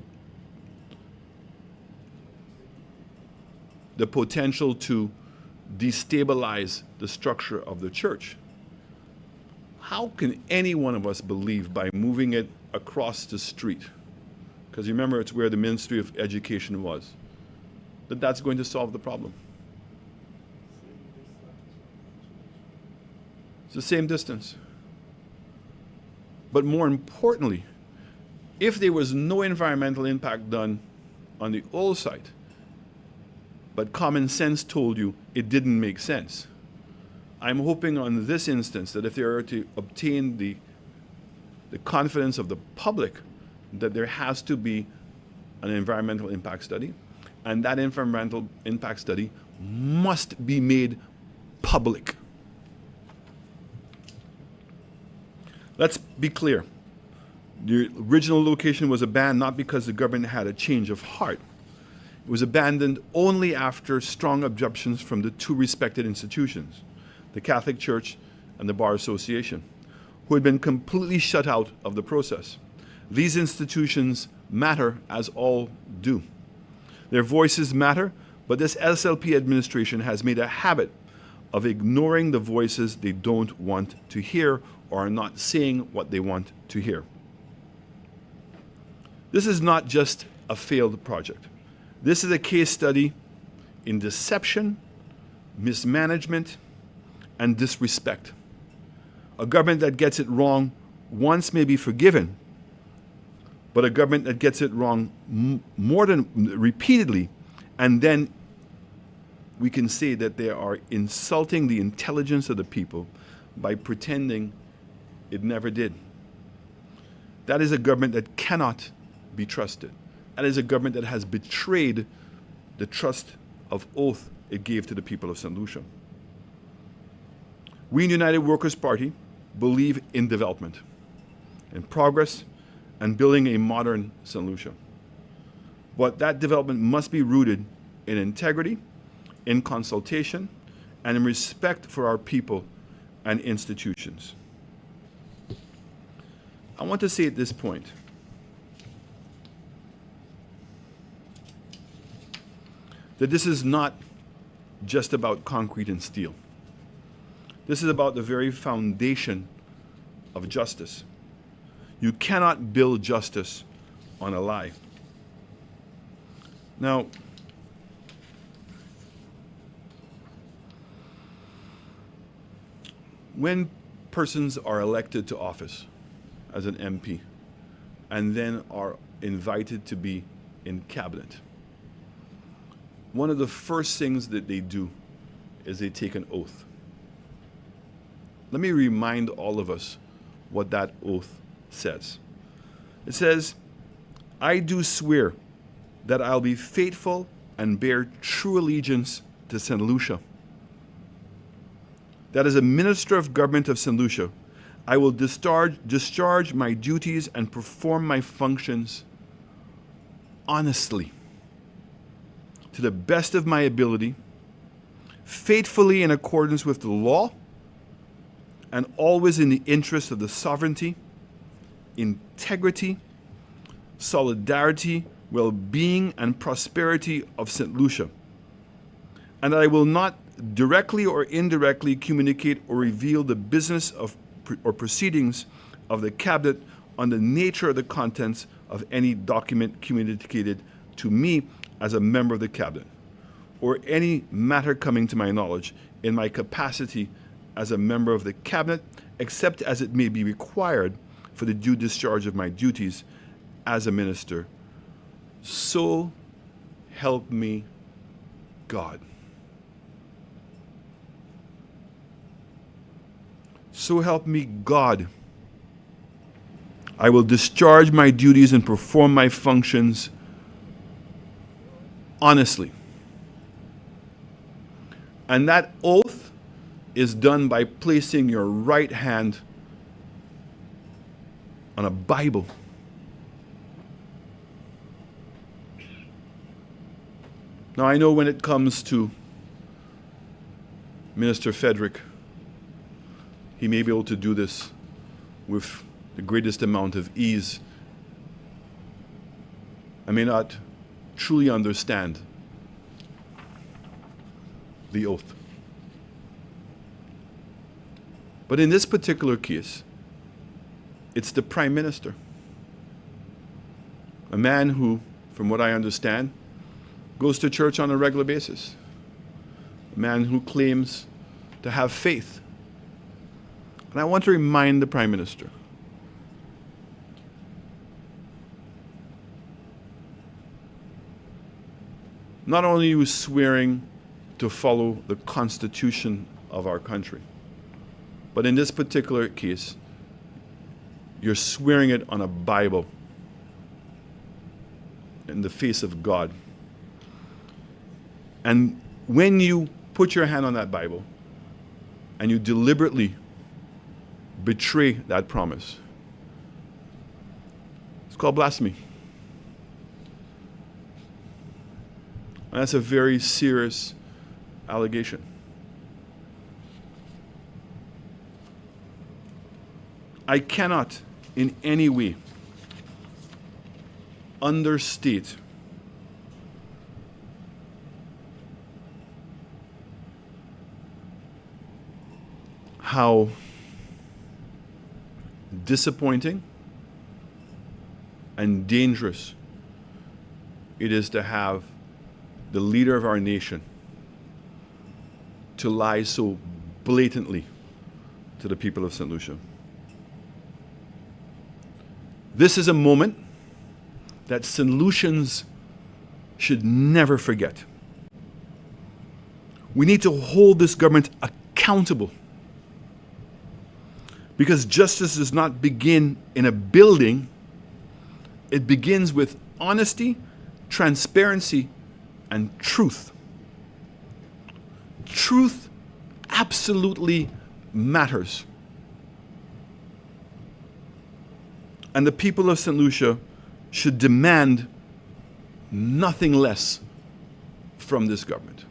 to destabilize the structure of the church, how can any one of us believe by moving it across the street, because remember it's where the Ministry of Education was, that that's going to solve the problem? It's the same distance. But more importantly, if there was no environmental impact done on the old site, but common sense told you it didn't make sense, I'm hoping on this instance that if they are to obtain the confidence of the public, that there has to be an environmental impact study, and that environmental impact study must be made public. Let's be clear. The original location was abandoned not because the government had a change of heart. It was abandoned only after strong objections from the two respected institutions, the Catholic Church and the Bar Association, who had been completely shut out of the process. These institutions matter, as all do. Their voices matter, but this SLP administration has made a habit of ignoring the voices they don't want to hear or are not saying what they want to hear. This is not just a failed project. This is a case study in deception, mismanagement, and disrespect. A government that gets it wrong once may be forgiven, but a government that gets it wrong more than repeatedly, and then we can say that they are insulting the intelligence of the people by pretending it never did. That is a government that cannot be trusted. That is a government that has betrayed the trust of oath it gave to the people of St. Lucia. We in the United Workers' Party believe in development, in progress, and building a modern St. Lucia. But that development must be rooted in integrity, in consultation, and in respect for our people and institutions. I want to say at this point that this is not just about concrete and steel. This is about the very foundation of justice. You cannot build justice on a lie. Now, when persons are elected to office as an MP and then are invited to be in cabinet, one of the first things that they do is they take an oath. Let me remind all of us what that oath says. It says, "I do swear that I'll be faithful and bear true allegiance to St. Lucia. That as a minister of government of St. Lucia, I will discharge my duties and perform my functions honestly, to the best of my ability, faithfully in accordance with the law, and always in the interest of the sovereignty, integrity, solidarity, well-being, and prosperity of St. Lucia. And that I will not directly or indirectly communicate or reveal the business of or proceedings of the cabinet on the nature of the contents of any document communicated to me as a member of the cabinet, or any matter coming to my knowledge in my capacity as a member of the cabinet, except as it may be required for the due discharge of my duties as a minister. So help me God. So help me God. I will discharge my duties and perform my functions honestly. And that oath is done by placing your right hand on a Bible. Now, I know when it comes to Minister Frederick, he may be able to do this with the greatest amount of ease. I may not truly understand the oath. But in this particular case, it's the Prime Minister, a man who, from what I understand, goes to church on a regular basis, a man who claims to have faith. And I want to remind the Prime Minister not only are you swearing to follow the Constitution of our country, but in this particular case, you're swearing it on a Bible in the face of God. And when you put your hand on that Bible and you deliberately betray that promise, it's called blasphemy. And that's a very serious allegation. I cannot in any way understate how disappointing and dangerous it is to have the leader of our nation to lie so blatantly to the people of St. Lucia. This is a moment that St. Lucians should never forget. We need to hold this government accountable, because justice does not begin in a building. It begins with honesty, transparency, and truth. Truth absolutely matters. And the people of St. Lucia should demand nothing less from this government.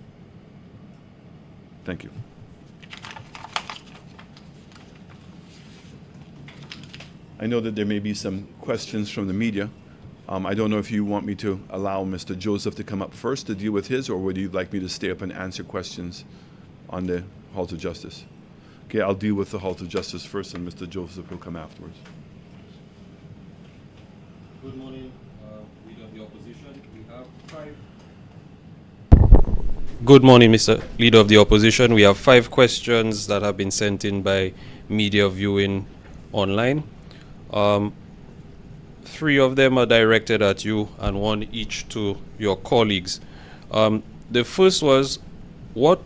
Thank you. I know that there may be some questions from the media. I don't know if you want me to allow Mr. Joseph to come up first to deal with his, or would you like me to stay up and answer questions on the Halt to Justice? Okay, I'll deal with the Halt to Justice first, and Mr. Joseph will come afterwards. Good morning, Leader of the Opposition. We have 5. Good morning, Mr. Leader of the Opposition. We have 5 questions that have been sent in by media viewing online. 3 of them are directed at you and 1 each to your colleagues. The first was, what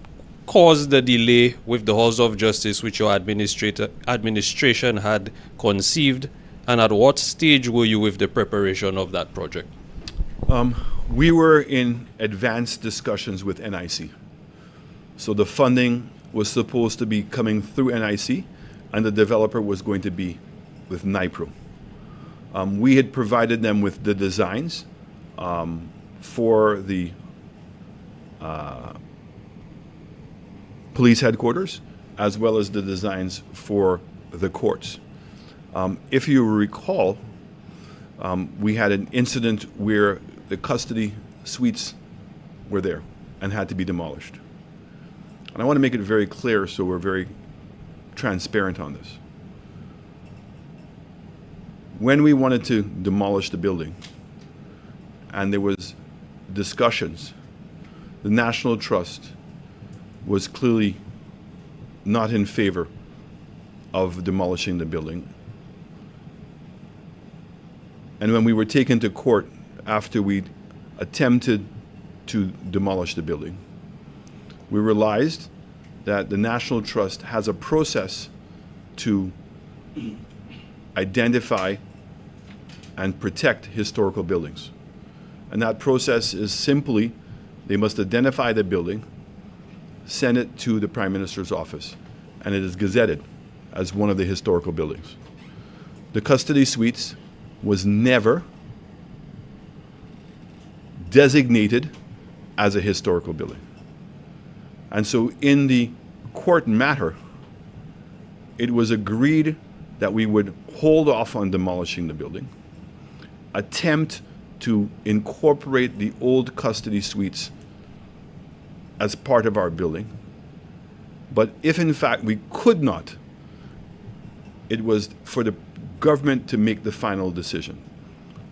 caused the delay with the Halls of Justice which your administration had conceived, and at what stage were you with the preparation of that project? We were in advanced discussions with NIC. So the funding was supposed to be coming through NIC, and the developer was going to be with NIPRO. We had provided them with the designs for the police headquarters, as well as the designs for the courts. If you recall, we had an incident where the custody suites were there and had to be demolished. And I want to make it very clear, so we're very transparent on this. when we wanted to demolish the building, and there was discussions, the National Trust was clearly not in favor of demolishing the building. And when we were taken to court after we attempted to demolish the building, we realized that the National Trust has a process to identify and protect historical buildings. And that process is simply, they must identify the building, send it to the Prime Minister's office, and it is gazetted as one of the historical buildings. The custody suites was never designated as a historical building. And so in the court matter, it was agreed that we would hold off on demolishing the building, attempt to incorporate the old custody suites as part of our building. But if in fact we could not, it was for the government to make the final decision.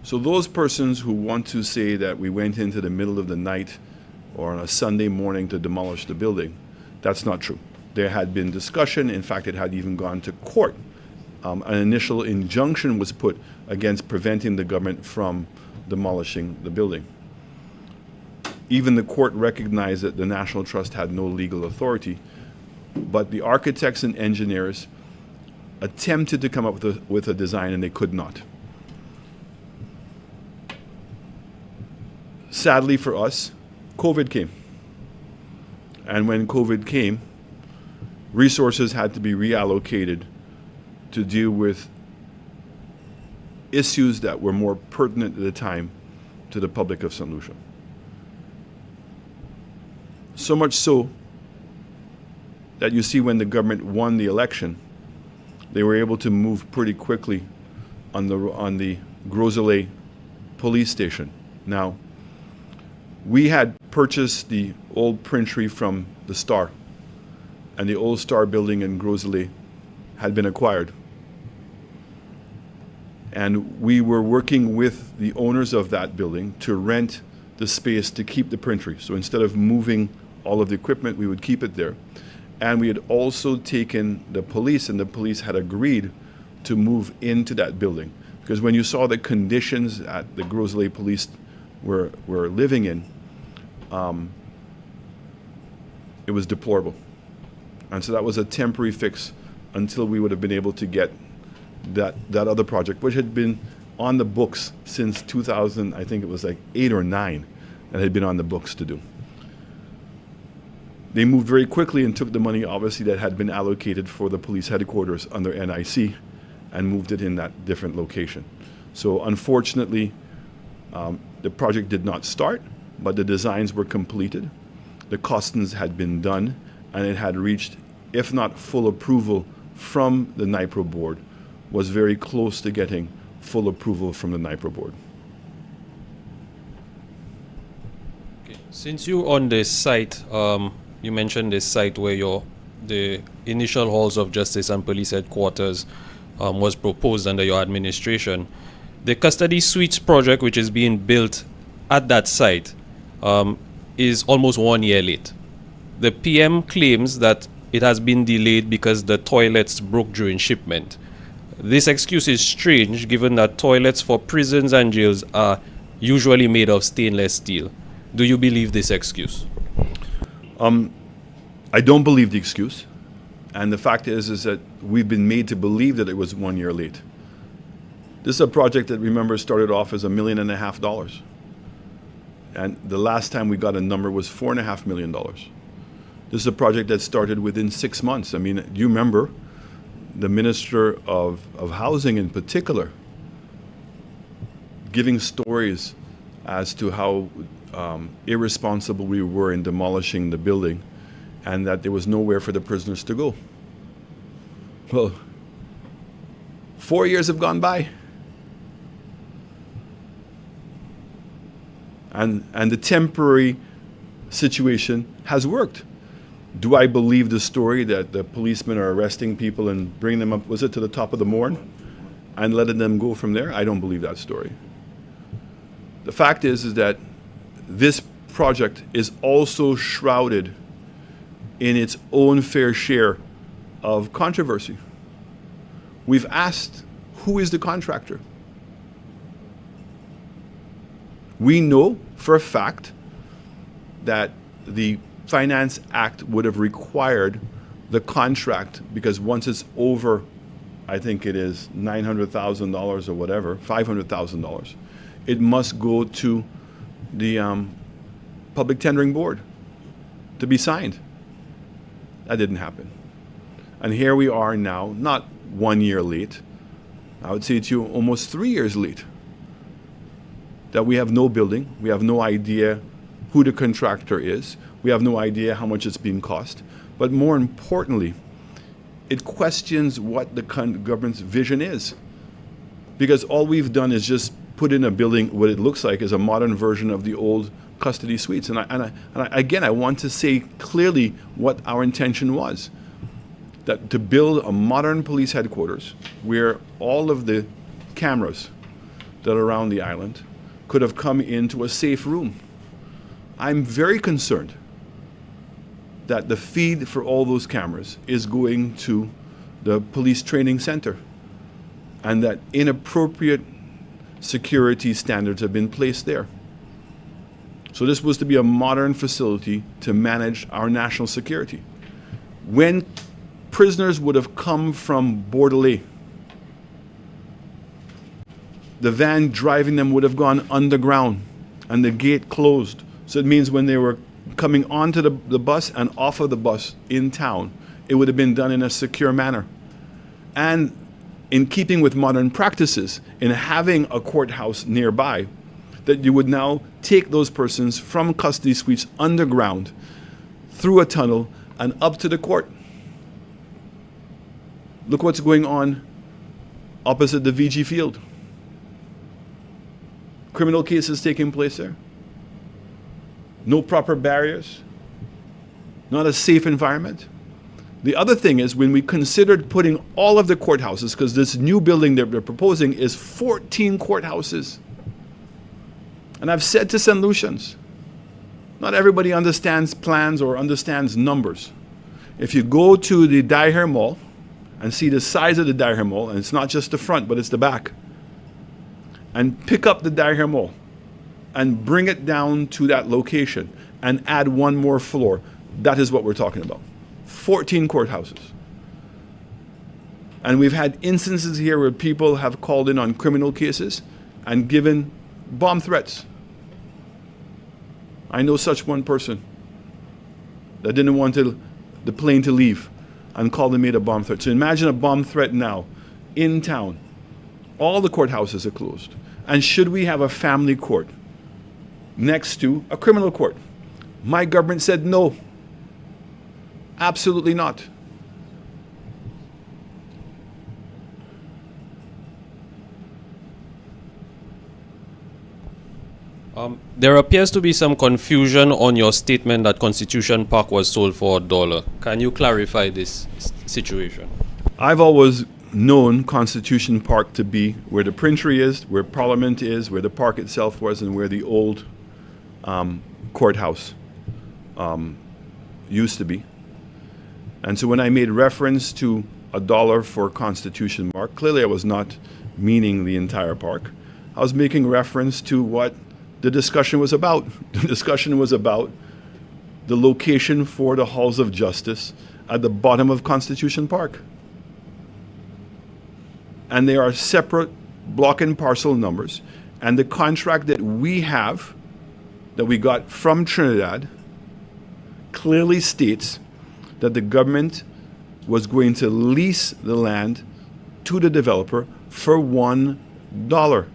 So those persons who want to say that we went into the middle of the night or on a Sunday morning to demolish the building, that's not true. There had been discussion. In fact, it had even gone to court. An initial injunction was put against preventing the government from demolishing the building. Even the court recognized that the National Trust had no legal authority, but the architects and engineers attempted to come up with a design, and they could not. Sadly for us, COVID came. And when COVID came, resources had to be reallocated to deal with issues that were more pertinent at the time to the public of St. Lucia. So much so that you see when the government won the election, they were able to move pretty quickly on the Groselet police station. Now, we had purchased the old printery from the Star, and the old Star building in Groselet had been acquired. And we were working with the owners of that building to rent the space to keep the printery. So instead of moving all of the equipment, we would keep it there. And we had also taken the police, and the police had agreed to move into that building. Because when you saw the conditions that the Groselet police were living in, it was deplorable. And so that was a temporary fix until we would have been able to get that other project, which had been on the books since 2000, I think it was like 8 or 9, that had been on the books to do. They moved very quickly and took the money, obviously, that had been allocated for the police headquarters under NIC and moved it in that different location. So unfortunately, the project did not start, but the designs were completed. The costings had been done, and it had reached, if not full approval from the NIPRO board, was very close to getting full approval from the NIPRO board. Okay. Since you're on this site, you mentioned this site where the initial halls of justice and police headquarters was proposed under your administration. The custody suites project, which is being built at that site, is almost 1 year late. The PM claims that it has been delayed because the toilets broke during shipment. This excuse is strange given that toilets for prisons and jails are usually made of stainless steel. Do you believe this excuse? I don't believe the excuse. And the fact is that we've been made to believe that it was 1 year late. This is a project that, remember, started off as $1.5 million. And the last time we got a number was $4.5 million. This is a project that started within 6 months. I mean, do you remember the Minister of Housing in particular giving stories as to how irresponsible we were in demolishing the building and that there was nowhere for the prisoners to go? Well, 4 years have gone by. And the temporary situation has worked. Do I believe the story that the policemen are arresting people and bringing them up, was it to the top of the morgue? and letting them go from there, I don't believe that story. The fact is that this project is also shrouded in its own fair share of controversy. We've asked, who is the contractor? We know for a fact that the Finance Act would have required the contract, because once it's over, I think it is $900,000 or whatever, $500,000, it must go to the Public Tendering Board to be signed. That didn't happen. And here we are now, not 1 year late, I would say to you almost 3 years late, that we have no building, we have no idea who the contractor is, we have no idea how much it's being cost, but more importantly, it questions what the government's vision is. Because all we've done is just put in a building, what it looks like is a modern version of the old custody suites. And I want to say clearly what our intention was. That to build a modern police headquarters where all of the cameras that are around the island could have come into a safe room. I'm very concerned that the feed for all those cameras is going to the police training center, and that inappropriate security standards have been placed there. So this was to be a modern facility to manage our national security. When prisoners would have come from Bordelais, the van driving them would have gone underground and the gate closed. So it means when they were coming onto the bus and off of the bus in town, it would have been done in a secure manner. And in keeping with modern practices, in having a courthouse nearby, that you would now take those persons from custody suites underground, through a tunnel, and up to the court. Look what's going on opposite the VG field. Criminal cases taking place there. No proper barriers. Not a safe environment. The other thing is, when we considered putting all of the courthouses, because this new building that they're proposing is 14 courthouses. And I've said to St. Lucians, not everybody understands plans or understands numbers. If you go to the Daher Mall and see the size of the Daher Mall, and it's not just the front, but it's the back, and pick up the Daher Mall and bring it down to that location and add one more floor, that is what we're talking about. 14 courthouses. And we've had instances here where people have called in on criminal cases and given bomb threats. I know such one person that didn't want the plane to leave and called and made a bomb threat. So imagine a bomb threat now in town. All the courthouses are closed. And should we have a family court next to a criminal court? My government said no. Absolutely not. There appears to be some confusion on your statement that Constitution Park was sold for $1. Can you clarify this situation? I've always known Constitution Park to be where the Printery is, where Parliament is, where the park itself was, and where the old courthouse used to be. And so when I made reference to $1 for Constitution Park, clearly I was not meaning the entire park. I was making reference to what the discussion was about. The discussion was about the location for the halls of justice at the bottom of Constitution Park. And they are separate block and parcel numbers. And the contract that we have, that we got from Trinidad, clearly states that the government was going to lease the land to the developer for $1.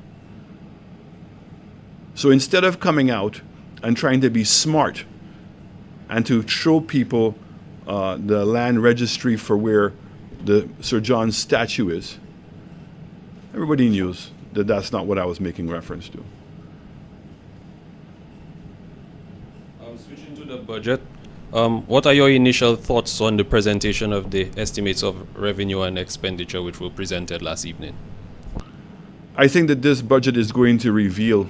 So instead of coming out and trying to be smart and to show people the land registry for where the Sir John's statue is, everybody knew that that's not what I was making reference to. Switching to the budget, what are your initial thoughts on the presentation of the estimates of revenue and expenditure which were presented last evening? I think that this budget is going to reveal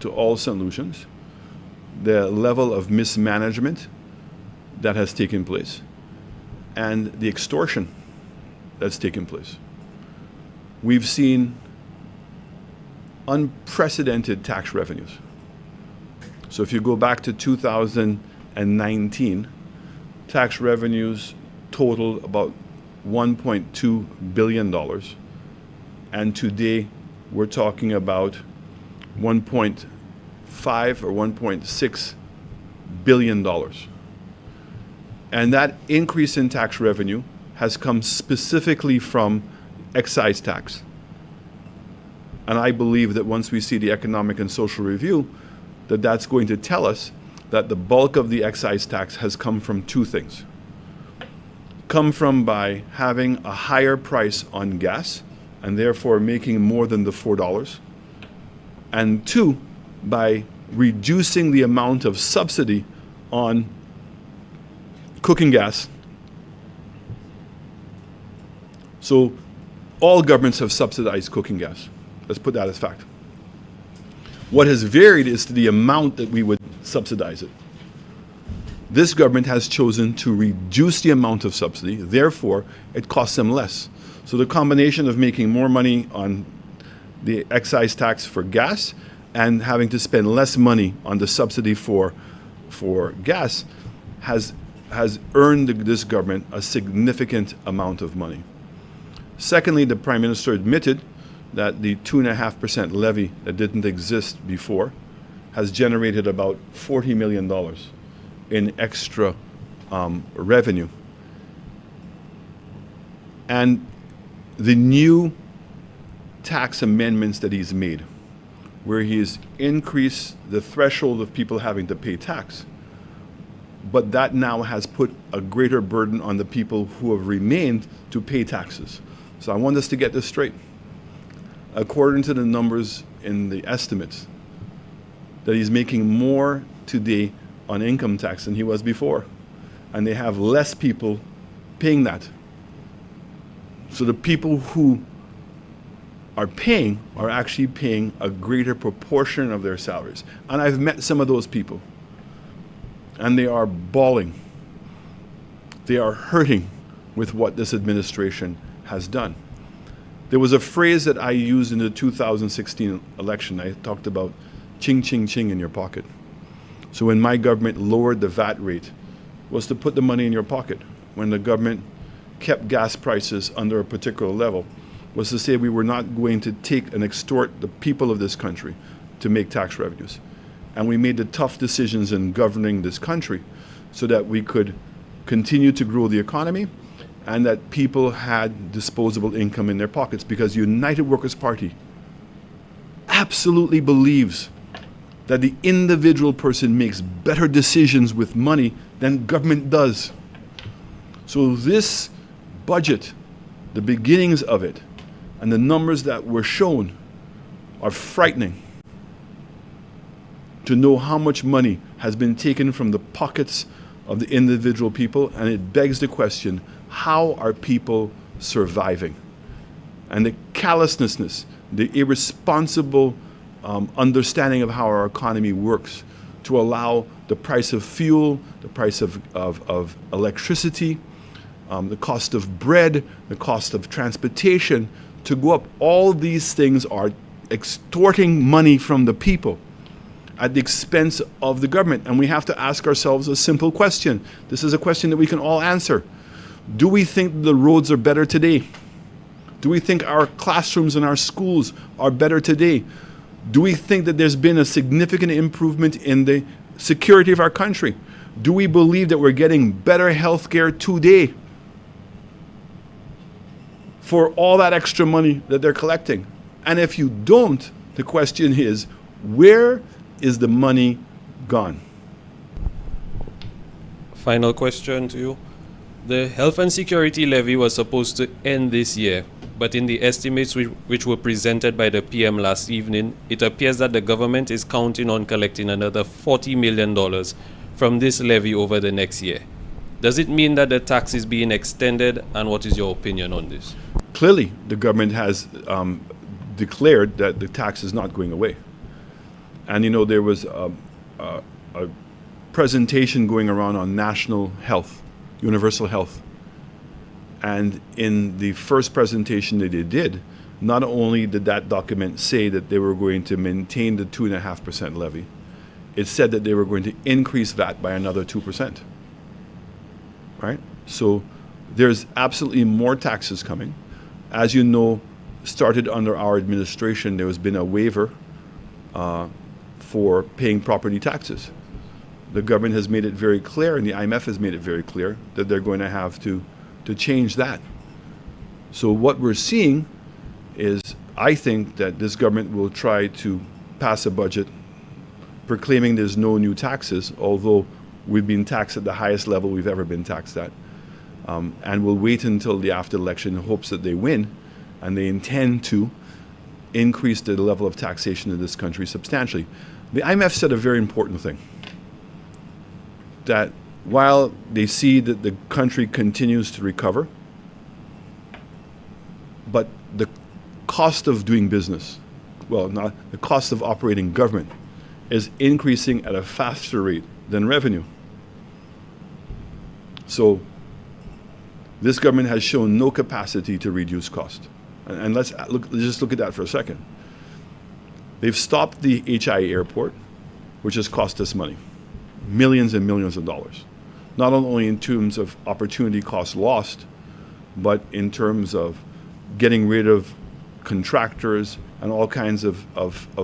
to all St. Lucians the level of mismanagement that has taken place and the extortion that's taken place. We've seen unprecedented tax revenues. So if you go back to 2019, tax revenues totaled about $1.2 billion. And today we're talking about 1.5 or $1.6 billion. And that increase in tax revenue has come specifically from excise tax. And I believe that once we see the economic and social review, that that's going to tell us that the bulk of the excise tax has come from two things. Come from by having a higher price on gas and therefore making more than the $4. And two, by reducing the amount of subsidy on cooking gas. So all governments have subsidized cooking gas. Let's put that as fact. What has varied is to the amount that we would subsidize it. This government has chosen to reduce the amount of subsidy, therefore it costs them less. So the combination of making more money on the excise tax for gas and having to spend less money on the subsidy for gas has earned this government a significant amount of money. Secondly, the Prime Minister admitted that the 2.5% levy that didn't exist before has generated about $40 million in extra revenue. And the new tax amendments that he's made, where he has increased the threshold of people having to pay tax, but that now has put a greater burden on the people who have remained to pay taxes. So I want us to get this straight. According to the numbers in the estimates, that he's making more today on income tax than he was before. And they have less people paying that. So the people who are paying are actually paying a greater proportion of their salaries. And I've met some of those people. And they are bawling. They are hurting with what this administration has done. There was a phrase that I used in the 2016 election. I talked about ching, ching, ching in your pocket. So when my government lowered the VAT rate, was to put the money in your pocket. When the government kept gas prices under a particular level, was to say we were not going to take and extort the people of this country to make tax revenues. And we made the tough decisions in governing this country so that we could continue to grow the economy and that people had disposable income in their pockets, because United Workers' Party absolutely believes that the individual person makes better decisions with money than government does. So this budget, the beginnings of it, and the numbers that were shown are frightening. To know how much money has been taken from the pockets of the individual people, and it begs the question, how are people surviving? And the callousness, the irresponsible understanding of how our economy works to allow the price of fuel, the price of electricity, the cost of bread, the cost of transportation to go up. All these things are extorting money from the people at the expense of the government. And we have to ask ourselves a simple question. This is a question that we can all answer. Do we think the roads are better today? Do we think our classrooms and our schools are better today? Do we think that there's been a significant improvement in the security of our country? Do we believe that we're getting better health care today for all that extra money that they're collecting? And if you don't, the question is, where is the money gone? Final question to you. The health and security levy was supposed to end this year, but in the estimates which were presented by the PM last evening, it appears that the government is counting on collecting another $40 million from this levy over the next year. Does it mean that the tax is being extended, and what is your opinion on this? Clearly, the government has declared that the tax is not going away. And you know, there was a presentation going around on national health, universal health. And in the first presentation that they did, not only did that document say that they were going to maintain the 2.5% levy, it said that they were going to increase VAT by another 2%. Right? So there's absolutely more taxes coming. As you know, started under our administration, there has been a waiver for paying property taxes. The government has made it very clear, and the IMF has made it very clear, that they're going to have to change that. So what we're seeing is, I think that this government will try to pass a budget proclaiming there's no new taxes, although we've been taxed at the highest level we've ever been taxed at. And we'll wait until the after election in hopes that they win, and they intend to increase the level of taxation in this country substantially. The IMF said a very important thing, that while they see that the country continues to recover, but the cost of doing business, well, not the cost of operating government, is increasing at a faster rate than revenue. So this government has shown no capacity to reduce cost. And let's just look at that for a second. They've stopped the HI airport, which has cost us money, millions and millions of dollars. Not only in terms of opportunity cost lost, but in terms of getting rid of contractors and all kinds of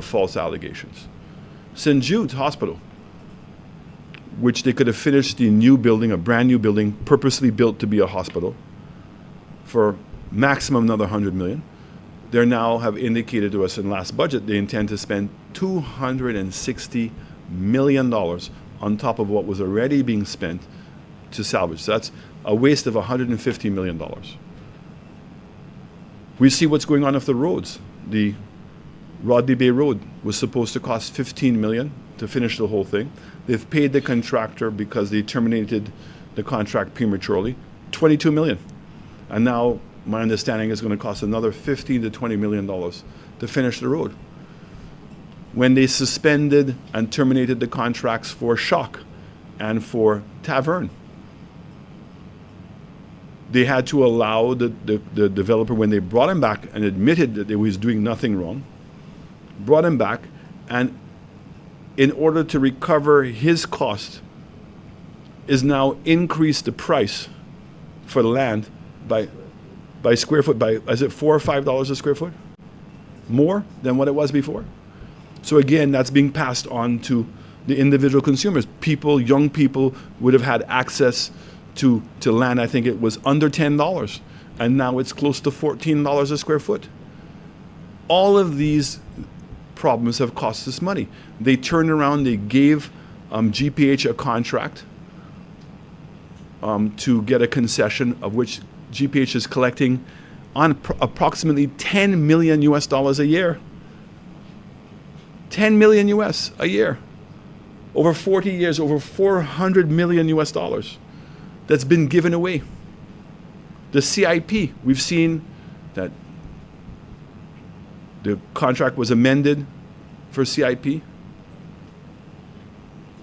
false allegations. St. Jude's Hospital, which they could have finished the new building, a brand new building, purposely built to be a hospital, for maximum another $100 million. They now have indicated to us in last budget they intend to spend $260 million on top of what was already being spent to salvage. So that's a waste of $150 million. We see what's going on with the roads. The Rodney Bay Road was supposed to cost $15 million to finish the whole thing. They've paid the contractor, because they terminated the contract prematurely, $22 million. And now my understanding is going to cost another $15 to $20 million to finish the road. When they suspended and terminated the contracts for Shock and for Tavern, they had to allow the developer, when they brought him back and admitted that he was doing nothing wrong, brought him back, and in order to recover his cost, is now increased the price for the land by square foot, by, is it $4 or $5 a square foot? More than what it was before? So again, that's being passed on to the individual consumers. People, young people, would have had access to land. I think it was under $10, and now it's close to $14 a square foot. All of these problems have cost us money. They turned around, they gave GPH a contract to get a concession, of which GPH is collecting on approximately $10 million a year. 10 million US a year. Over 40 years, over $400 million that's been given away. The CIP, we've seen that the contract was amended for CIP,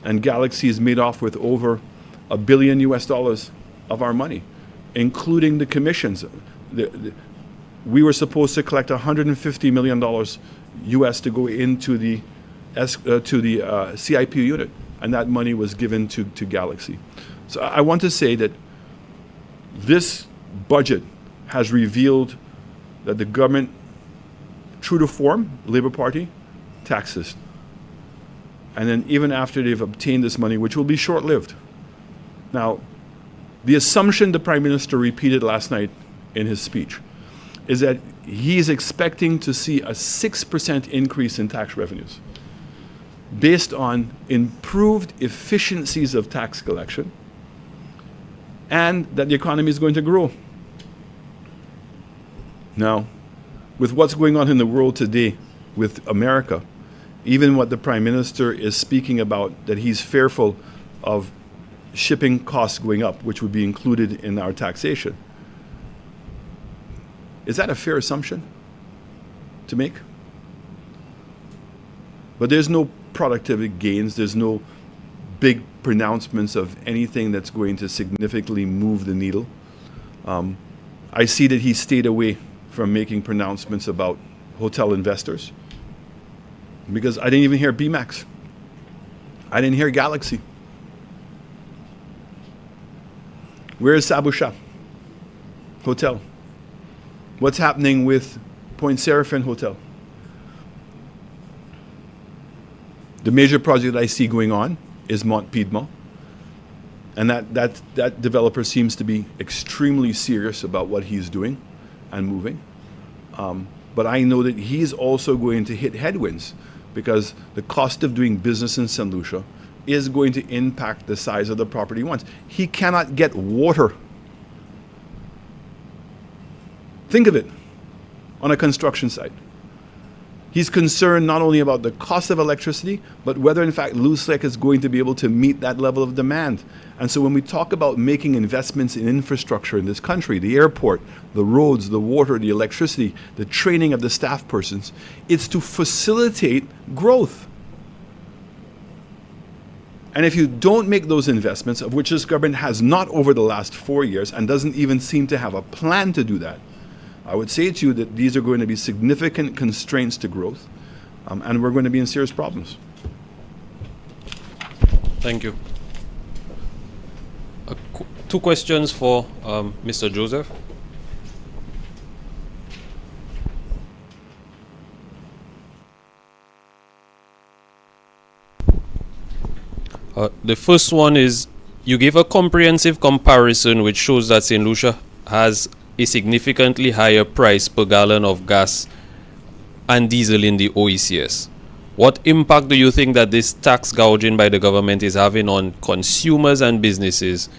and Galaxy is made off with over $1 billion of our money, including the commissions. We were supposed to collect $150 million US to go into the CIP unit, and that money was given to Galaxy. So I want to say that this budget has revealed that the government, true to form, Labour Party, taxes. And then even after they've obtained this money, which will be short-lived. Now, the assumption the Prime Minister repeated last night in his speech is that he's expecting to see a 6% increase in tax revenues based on improved efficiencies of tax collection, and that the economy is going to grow. Now, with what's going on in the world today with America, even what the Prime Minister is speaking about, that he's fearful of shipping costs going up, which would be included in our taxation. Is that a fair assumption? to make. But there's no productivity gains. There's no big pronouncements of anything that's going to significantly move the needle. I see that he stayed away from making pronouncements about hotel investors because I didn't even hear BMAX. I didn't hear Galaxy. Where is Sabu Shah Hotel? What's happening with Point Seraphin Hotel? The major project that I see going on is Mont Piedmont. And that developer seems to be extremely serious about what he's doing and moving. But I know that he's also going to hit headwinds because the cost of doing business in St. Lucia is going to impact the size of the property he wants. He cannot get water. Think of it on a construction site. He's concerned not only about the cost of electricity, but whether in fact Loose Lake is going to be able to meet that level of demand. And so when we talk about making investments in infrastructure in this country, the airport, the roads, the water, the electricity, the training of the staff persons, it's to facilitate growth. And if you don't make those investments, of which this government has not over the last 4 years and doesn't even seem to have a plan to do that, I would say to you that these are going to be significant constraints to growth, and we're going to be in serious problems. Thank you. Two questions for Mr. Joseph. The first one is, you gave a comprehensive comparison which shows that St. Lucia has a significantly higher price per gallon of gas and diesel in the OECS. What impact do you think that this tax gouging by the government is having on consumers and businesses?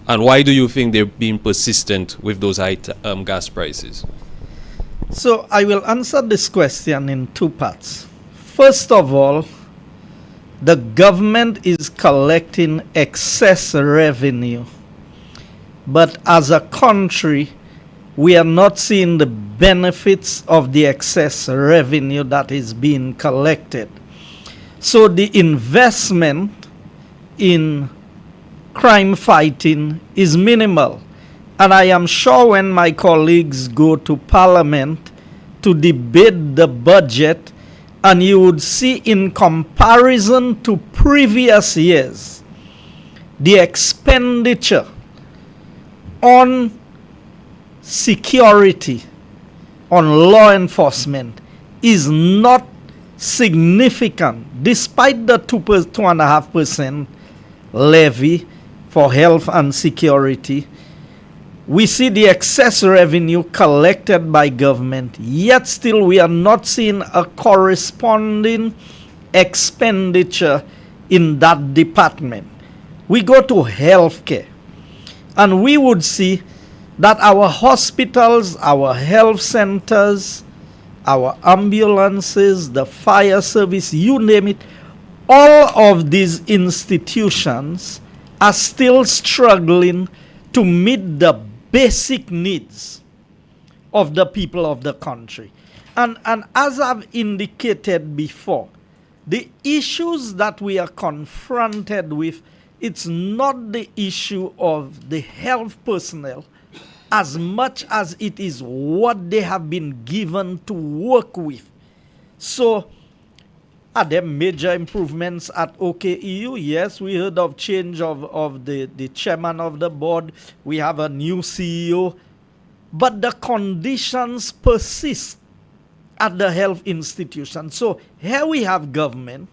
And why do you think they're being persistent with those high gas prices? So I will answer this question in two parts. First of all, the government is collecting excess revenue. But as a country, we are not seeing the benefits of the excess revenue that is being collected. So the investment in crime fighting is minimal. And I am sure when my colleagues go to Parliament to debate the budget, and you would see in comparison to previous years, the expenditure on security, on law enforcement, is not significant, despite the 2.5% levy for health and security. We see the excess revenue collected by government, yet still we are not seeing a corresponding expenditure in that department. We go to healthcare, and we would see that our hospitals, our health centers, our ambulances, the fire service, you name it, all of these institutions are still struggling to meet the basic needs of the people of the country. And as I've indicated before, the issues that we are confronted with, it's not the issue of the health personnel as much as it is what they have been given to work with. So, are there major improvements at OKEU? Yes, we heard of change of the chairman of the board. We have a new CEO. But the conditions persist at the health institution. So here we have government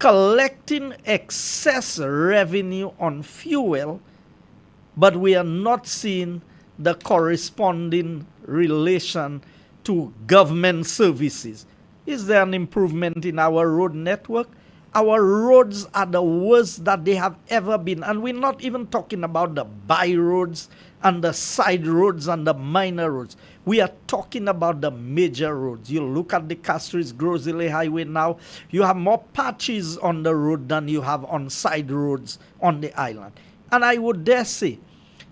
collecting excess revenue on fuel, but we are not seeing the corresponding relation to government services. Is there an improvement in our road network? Our roads are the worst that they have ever been. And we're not even talking about the by roads and the side roads and the minor roads. We are talking about the major roads. You look at the Castries-Grosley Highway now, you have more patches on the road than you have on side roads on the island. And I would dare say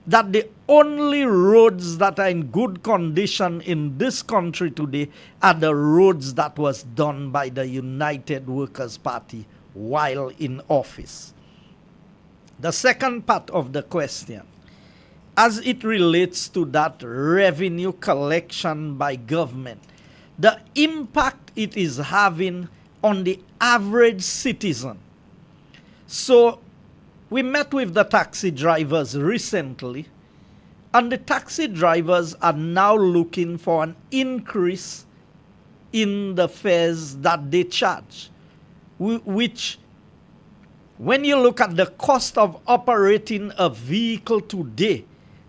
that the only roads that are in good condition in this country today are the roads that was done by the United Workers' Party while in office. The second part of the question, as it relates to that revenue collection by government, the impact it is having on the average citizen. So we met with the taxi drivers recently, and the taxi drivers are now looking for an increase in the fares that they charge, which, when you look at the cost of operating a vehicle today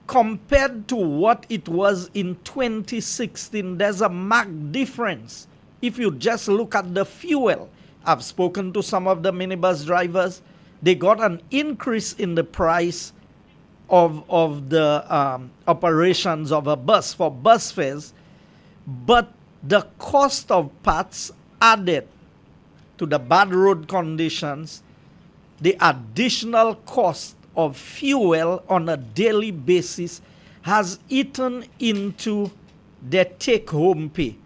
compared to what it was in 2016, there's a marked difference. If you just look at the fuel, I've spoken to some of the minibus drivers. They got an increase in the price of the operations of a bus for bus fares, but the cost of parts added to the bad road conditions, the additional cost of fuel on a daily basis has eaten into their take-home pay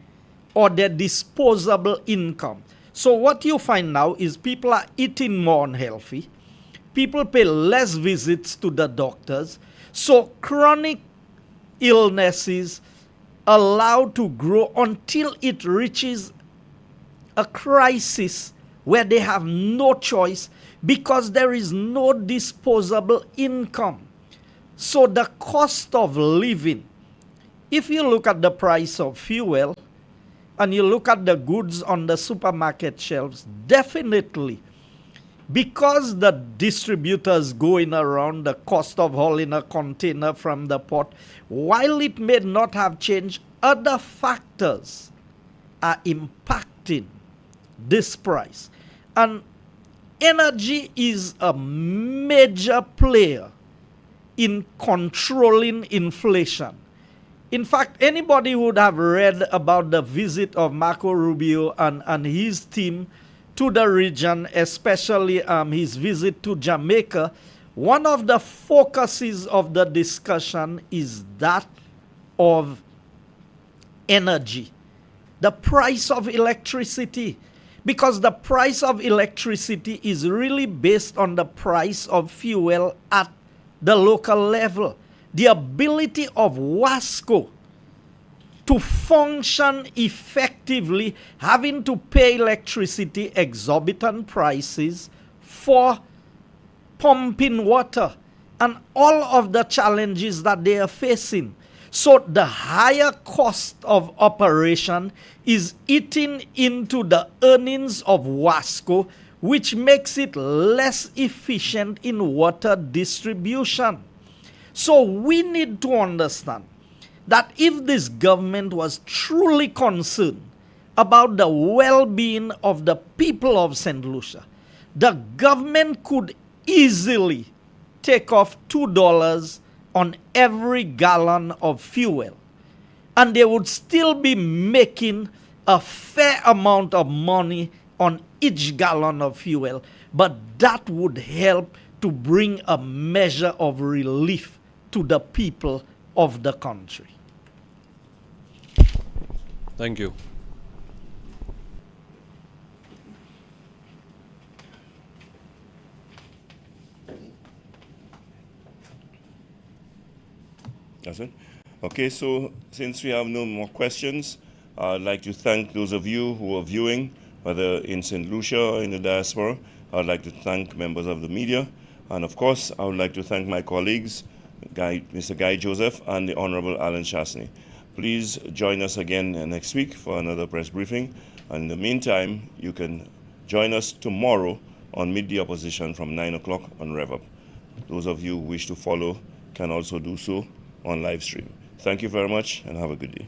or their disposable income. So what you find now is people are eating more unhealthy. People pay less visits to the doctors. So chronic illnesses allowed to grow until it reaches a crisis where they have no choice because there is no disposable income. So the cost of living, if you look at the price of fuel and you look at the goods on the supermarket shelves, definitely, because the distributors going around, the cost of hauling a container from the port, while it may not have changed, other factors are impacting this price. And energy is a major player in controlling inflation. In fact, anybody would have read about the visit of Marco Rubio and his team to the region, especially his visit to Jamaica. One of the focuses of the discussion is that of energy, the price of electricity, because the price of electricity is really based on the price of fuel at the local level. The ability of WASCO to function effectively, having to pay electricity exorbitant prices for pumping water and all of the challenges that they are facing. So the higher cost of operation is eating into the earnings of WASCO, which makes it less efficient in water distribution. So we need to understand that if this government was truly concerned about the well-being of the people of St. Lucia, the government could easily take off $2 on every gallon of fuel, and they would still be making a fair amount of money on each gallon of fuel, but that would help to bring a measure of relief to the people of the country. Thank you. That's it. Okay, so since we have no more questions, I'd like to thank those of you who are viewing, whether in St. Lucia or in the diaspora. I'd like to thank members of the media. And of course, I would like to thank my colleagues, Mr. Guy Joseph and the Honorable Alan Chasney. Please join us again next week for another press briefing. And in the meantime, you can join us tomorrow on Meet the Opposition from 9 o'clock on RevUp. Those of you who wish to follow can also do so on live stream. Thank you very much and have a good day.